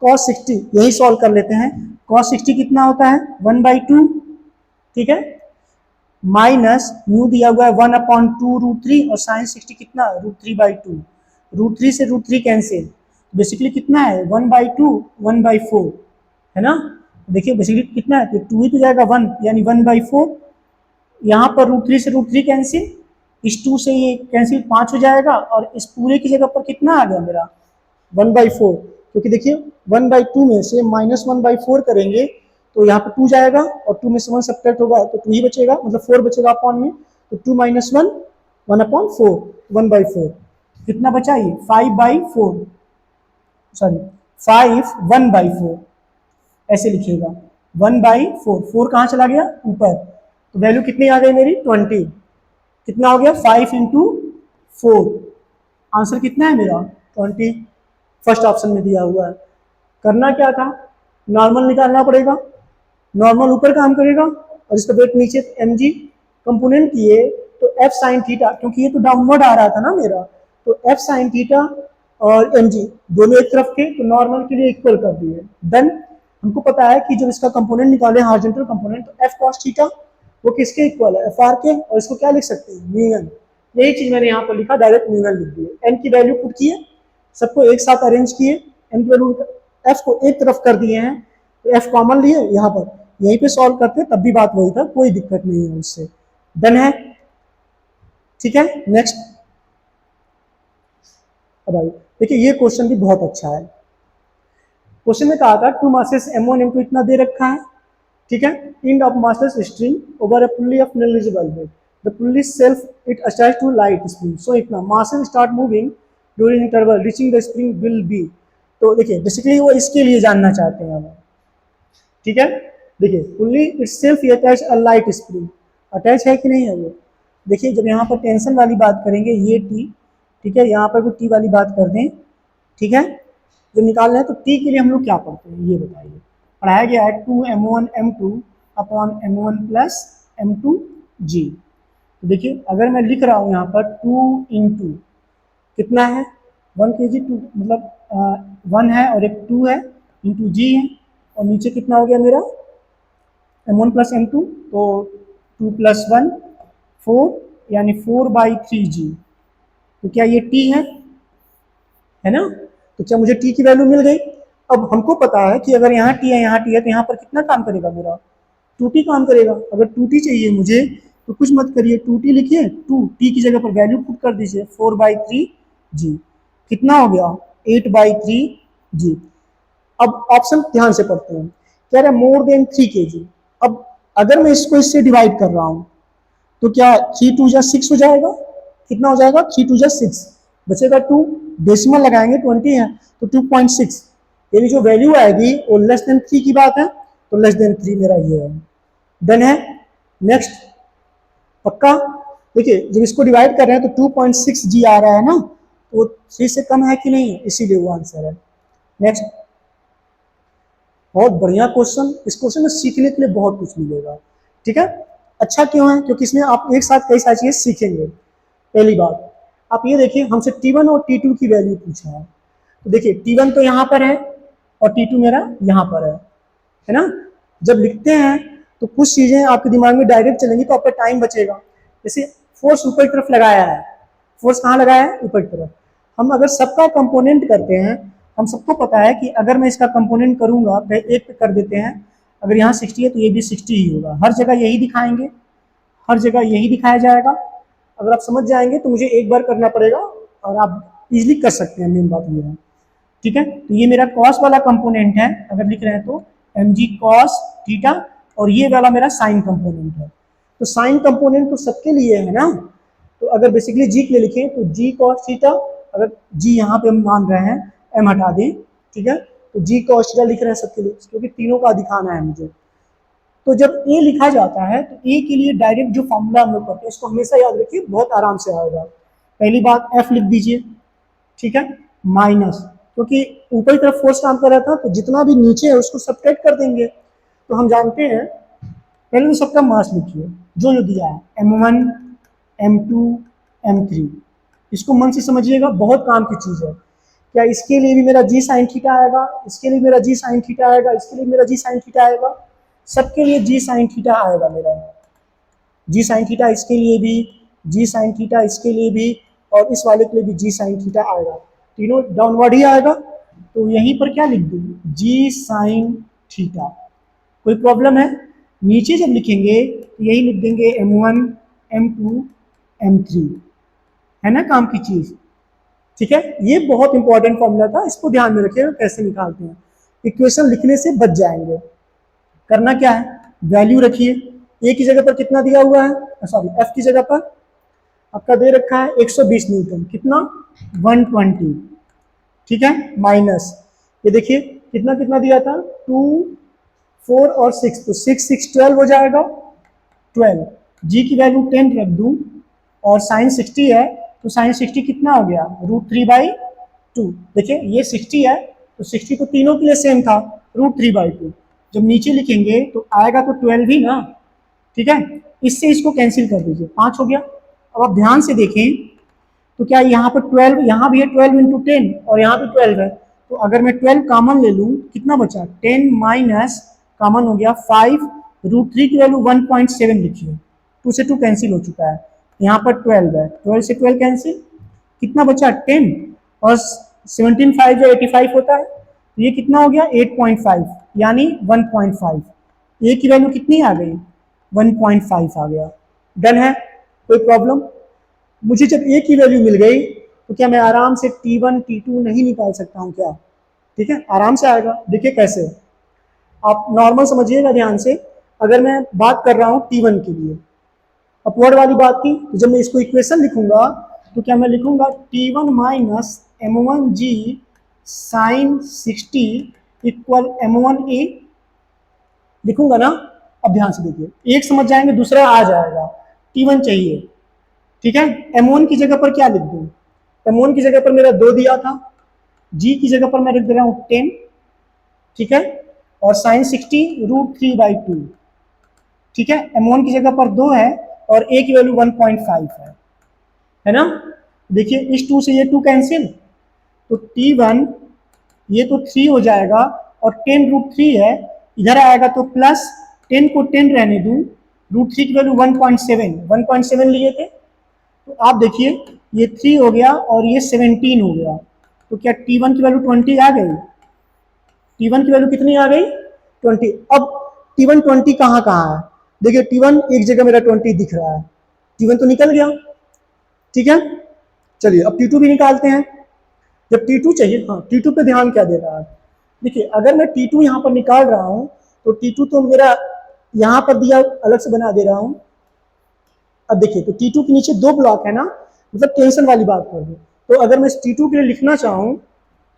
[SPEAKER 1] cos 60 यही सॉल्व कर लेते हैं। cos 60 कितना होता है, 1/2, ठीक है, माइनस म्यू दिया हुआ है 1/2√3 और sin 60 कितना, √3/2। √3 से √3 कैंसिल, बेसिकली कितना है, 1/2 1/4 है ना। देखिए बेसिकली कितना है, तो 2 ही तो जाएगा 1, यानी 1/4। यहाँ पर √3 से √3 कैंसिल, इस 2 से ये कैंसिल 5 हो जाएगा, और इस पूरे की जगह पर कितना आ गया मेरा, 1/4। क्योंकि देखिए 1/2 में से -1/4 करेंगे तो यहाँ पे 2 जाएगा और 2 में से 1 सब्ट्रैक्ट होगा तो 2 ही बचेगा, मतलब 4 बचेगा अपॉन में। तो 2 - 1 1/4, 1/4 कितना बचा, ये 5/4, सॉरी 5 1/4 ऐसे लिखिएगा, 1/4, 4 कहाँ चला गया, ऊपर। तो वैल्यू कितनी आ गई मेरी, 20। कितना हो गया, 5 × 4, आंसर कितना है मेरा, 20। फर्स्ट ऑप्शन में दिया हुआ है। करना क्या था, नॉर्मल निकालना पड़ेगा, नॉर्मल ऊपर काम करेगा और इसका वेट नीचे, mg कंपोनेंट किए तो f sin थीटा, क्योंकि ये तो डाउनवर्ड आ रहा था ना मेरा, तो f sin थीटा और mg दोनों एक तरफ के, तो नॉर्मल के लिए इक्वल कर दिए। देन हमको पता है कि जब इसका कंपोनेंट निकाले हॉरिजॉन्टल कंपोनेंट, तो f cos थीटा वो किसके इक्वल है, fr के, और इसको क्या लिख सकते हैं, म्यू n। यही चीज मैंने यहाँ पर लिखा, डायरेक्ट म्यू n लिख दिए। n की वैल्यू पुट किए, सबको एक साथ अरेंज किए, n की वैल्यू f को एक तरफ कर दिए हैं, तो f कॉमन लिए यहाँ पर, यहीं पे सॉल्व करते तब भी बात वही था, कोई दिक्कत नहीं है उससे। डन है, ठीक है। नेक्स्ट, अब आइए देखिए ये क्वेश्चन भी बहुत अच्छा है। क्वेश्चन में कहा था टू मासेस m1 m2 इतना दे रखा है, ठीक है, end of massless string over a pulley of negligible weight, the pulley self it attached to light spring, so इतना masses start moving during interval reaching the spring will be. तो देखिए बेसिकली वो इसके लिए जानना चाहते हैं हमें, ठीक है। देखिए fully itself attach a light spring, attach है कि नहीं है वो। देखिए जब यहाँ पर टेंशन वाली बात करेंगे ये टी, ठीक है, यहाँ पर भी टी वाली बात कर दें, ठीक है। जब निकाल रहे हैं तो टी के लिए हम लोग क्या पढ़ते हैं ये बताइए। पढ़ाया गया है 2m1m2 upon m1 plus m2 जी। तो देखिए अगर मैं लिख रहा हूँ यहाँ पर 2 इंटू कितना है 1 kg 2 मतलब 1 है और एक 2 है इंटू जी है, और नीचे कितना हो गया मेरा m1 प्लस m2, तो 2 प्लस 1 4 यानी 4/3g। तो क्या ये t है ना। तो क्या मुझे t की वैल्यू मिल गई। अब हमको पता है कि अगर यहाँ t है यहाँ t है तो यहाँ पर कितना काम करेगा मेरा 2t काम करेगा। अगर 2t चाहिए मुझे तो कुछ मत करिए 2t लिखिए, 2t की जगह पर वैल्यू पुट कर दीजिए 4/3g। कितना हो गया 8/3g। अब ऑप्शन ध्यान से पढ़ते हैं, कह रहे मोर देन 3 kg। अब अगर मैं इसको इससे डिवाइड कर रहा हूं तो क्या 3 2 जा 6 हो जाएगा, कितना हो जाएगा 3 2 जा 6, बचेगा 2, डेसिमल लगाएंगे 20 है तो 2.6, यानी जो वैल्यू आएगी वो लेस देन 3 की बात है, तो लेस देन 3 मेरा ये है। डन है। नेक्स्ट पक्का। देखिए जब इसको डिवाइड कर रहे हैं तो 2.6 जी आ रहा है ना, तो 3 से कम है कि नहीं है, इसीलिए वो आंसर है। नेक्स्ट बहुत बढ़िया क्वेश्चन, इस क्वेश्चन में सीखने के लिए बहुत कुछ मिलेगा, ठीक है। अच्छा क्यों है, क्योंकि इसमें आप एक साथ कई सारी चीजें सीखेंगे। पहली बात आप ये देखिए हमसे T1 और T2 की वैल्यू पूछा है, तो देखिए T1 तो यहाँ पर है और T2 मेरा यहाँ पर है ना। जब लिखते हैं तो कुछ चीजें आपके दिमाग में डायरेक्ट चलेंगी तो आपका टाइम बचेगा। जैसे फोर्स ऊपर की तरफ लगाया है, फोर्स कहाँ लगाया है ऊपर की तरफ। हम अगर सबका कंपोनेंट करते हैं, हम सबको पता है कि अगर मैं इसका कंपोनेंट करूंगा तो एक पे कर देते हैं, अगर यहाँ 60 है तो ये भी 60 ही होगा, हर जगह यही दिखाएंगे, हर जगह यही दिखाया जाएगा। अगर आप समझ जाएंगे तो मुझे एक बार करना पड़ेगा और आप इजीली कर सकते हैं, मेन बात ये है, ठीक है। तो ये मेरा कॉस वाला कंपोनेंट है, अगर लिख रहे हैं तो mg cos थीटा, और ये वाला मेरा साइन कंपोनेंट है। तो साइन कंपोनेंट तो सबके लिए है ना, तो अगर बेसिकली जी के लिए लिखें तो जी cos थीटा, अगर जी यहाँ पे हम मान रहे हैं m हटा दें, ठीक है, तो जी cos थीटा लिख रहे हैं सबके लिए, क्योंकि तीनों का दिखाना है मुझे। तो जब ए लिखा जाता है तो ए के लिए डायरेक्ट जो फॉर्मूला हम लोग करते हैं इसको हमेशा याद रखिए, बहुत आराम से आएगा। पहली बात एफ लिख दीजिए, ठीक है, माइनस, क्योंकि ऊपर की तरफ फोर्स काम कर रहा था तो जितना भी नीचे है उसको सब्ट्रैक्ट कर देंगे। तो हम जानते हैं, पहले तो सबका मास लिखिए जो जो दिया है m1 m2 m3, इसको मन से समझिएगा, बहुत काम की चीज है। क्या इसके लिए भी मेरा जी साइन थीटा आएगा, इसके लिए मेरा जी साइन थीटा आएगा, इसके लिए मेरा जी साइन थीटा आएगा, सबके लिए जी साइन थीटा आएगा मेरा, जी साइन थीटा इसके लिए भी, जी साइन थीटा इसके लिए भी, और इस वाले के लिए भी जी साइन थीटा आएगा, तीनों डाउनवर्ड ही आएगा। तो यहीं पर क्या लिख दूंगी जी साइन थीटा। कोई प्रॉब्लम है, नीचे जब लिखेंगे तो यही लिख देंगे m1 m2 m3, है ना काम की चीज, ठीक है। ये बहुत इंपॉर्टेंट फॉर्मूला था, इसको ध्यान में रखिएगा कैसे निकालते हैं। इक्वेशन लिखने से बच जाएंगे। करना क्या है, वैल्यू रखिए, ए की जगह पर कितना दिया हुआ है, सॉरी एफ की जगह पर आपका दे रखा है 120 न्यूटन, कितना 120, ठीक है, माइनस ये देखिए कितना कितना दिया था 2 4 और 6, तो 6 6 12 हो जाएगा 12। जी की वैल्यू 10 रख दूं और साइन 60 है तो साइन 60 कितना हो गया √3/2। देखिए ये 60 है तो 60 तो तीनों के लिए सेम था √3/2। जब नीचे लिखेंगे तो आएगा तो 12 ही ना, ठीक है। इससे इसको कैंसिल कर दीजिए, 5 हो गया। अब आप ध्यान से देखें तो क्या यहाँ पर 12, यहाँ भी है 12 इंटू 10 और यहाँ भी 12 है, तो अगर मैं 12 कॉमन ले लूँ कितना बचा 10 माइनस कॉमन हो गया 5, √3 की वैल्यू 1.7 लिखिए, 2 से 2 कैंसिल हो चुका है, यहाँ पर 12 है, 12 से 12 कैंसिल, कितना बचा 10, और 17 5 जो 85 होता है, तो ये कितना हो गया 8.5 यानी 1.5, ए की वैल्यू कितनी आ गई 1.5 आ गया। डन है, कोई प्रॉब्लम। मुझे जब ए की वैल्यू मिल गई तो क्या मैं आराम से T1 T2 नहीं निकाल सकता हूँ क्या, ठीक है, आराम से आएगा। देखिए कैसे, आप नॉर्मल समझिएगा ध्यान से। अगर मैं बात कर रहा हूँ T1 के लिए, अपवर्ड वाली बात की, तो जब मैं इसको इक्वेशन लिखूंगा तो क्या मैं लिखूंगा T1 minus m1g sign 60 equal m1a, लिखूंगा ना। अब ध्यान से देखिए, एक समझ जाएंगे, दूसरा आ जाएगा। T1 चाहिए, ठीक है। m1 की जगह पर क्या लिख दूं? m1 की जगह पर मेरा 2 दिया था, g की जगह पर मैं लिख दे रहा हूं 10, ठीक है, और साइन 60 √3/2, ठीक है। m1 की जगह पर 2 है और a की वैल्यू 1.5 है ना। देखिए इस 2 से ये 2 कैंसिल, तो T1 ये तो 3 हो जाएगा और 10√3 है, इधर आएगा तो प्लस 10 को 10 रहने दूं, √3 की वैल्यू 1.7 लिए थे, तो आप देखिए ये 3 हो गया और ये 17 हो गया, तो क्या T1 की वैल्यू 20 आ गई? T1 की वैल्यू कितनी आ गई? 20। अब T1 20 कहाँ कहाँ है? देखिए T1 एक जगह मेरा 20 दिख रहा है, T1 तो निकल गया, ठीक है। चलिए अब T2 भी निकालते हैं। जब T2 चाहिए, हाँ T2 पे ध्यान क्या दे रहा है? देखिए अगर मैं T2 यहाँ पर निकाल रहा हूँ तो T2 तो मेरा यहाँ पर दिया, अलग से बना दे रहा हूँ। अब देखिए तो T2 के नीचे 2 ब्लॉक है ना, मतलब टेंशन वाली बात कर दूँ तो अगर मैं T2 के लिए लिखना चाहूँ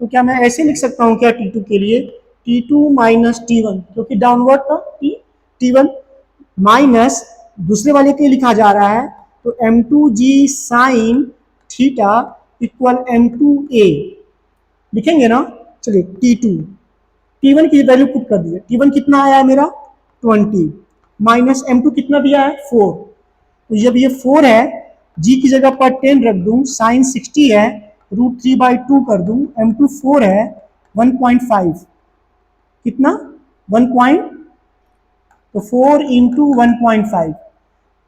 [SPEAKER 1] तो क्या मैं ऐसे लिख सकता हूँ क्या T2 के लिए? T2 माइनस T1, क्योंकि डाउनवर्ड था T1 माइनस दूसरे वाले के लिए लिखा जा रहा है, तो m2g sine theta equal m2a लिखेंगे ना। चलिए T1 की वैल्यू पुट कर दिए, T1 कितना आया है मेरा 20, माइनस m2 कितना दिया है 4, तो जब ये 4 है, g की जगह पर 10 रख दूं, साइन 60 है, √3/2 कर दूं, m2 4 है 1.5, कितना 1. तो 4 इंटू 1.5,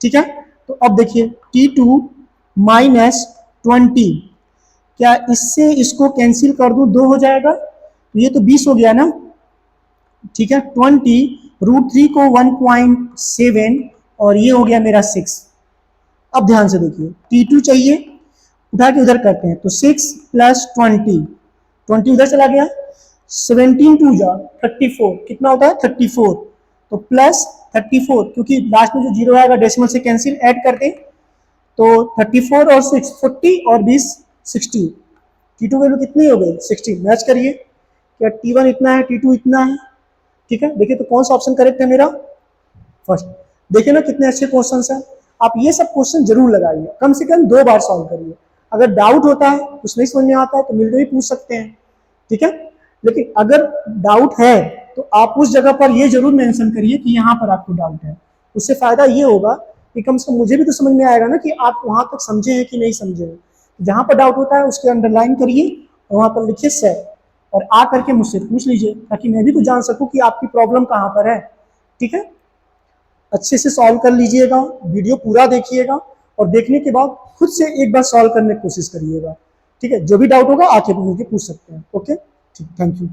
[SPEAKER 1] ठीक है। तो अब देखिए T2 माइनस 20, क्या इससे इसको कैंसिल कर दूं, 2 हो जाएगा, तो ये तो 20 हो गया ना, ठीक है। 20 √3 को 1.7 और ये हो गया मेरा 6। अब ध्यान से देखिए T2 चाहिए, उठा के उधर करते हैं, तो 6 प्लस 20 उधर चला गया, 17 2 जा 34, कितना होता है 34, तो प्लस 34, क्योंकि लास्ट में जो जीरो आएगा डेसिमल से कैंसिल, ऐड कर दें, तो 34 और 6 40 और 20 60, T2 वैल्यू कितनी हो गई 60। मैच करिए, क्या T1 इतना है T2 इतना है, ठीक है। देखिए तो कौन सा ऑप्शन करेक्ट है मेरा? फर्स्ट। देखिए ना कितने अच्छे क्वेश्चन हैं। आप ये सब क्वेश्चन जरूर लगाइए, कम से कम 2 बार सॉल्व करिए। अगर डाउट होता है, कुछ नहीं समझ में आता है, तो मिलकर भी पूछ सकते हैं, ठीक है। लेकिन अगर डाउट है तो आप उस जगह पर ये जरूर मेंशन करिए कि यहाँ पर आपको डाउट है। उससे फायदा ये होगा कि कम से कम मुझे भी तो समझ में आएगा ना कि आप वहां तक समझे हैं कि नहीं समझे हैं। जहां पर डाउट होता है उसके अंडरलाइन करिए और वहां पर लिखिए सर, और आ करके मुझसे पूछ लीजिए, ताकि मैं भी तो जान सकूं कि आपकी प्रॉब्लम कहाँ पर है, ठीक है। अच्छे से सॉल्व कर लीजिएगा, वीडियो पूरा देखिएगा और देखने के बाद खुद से एक बार सॉल्व करने की कोशिश करिएगा, ठीक है। जो भी डाउट होगा आके मुझे पूछ सकते हैं। ओके, ठीक, थैंक यू।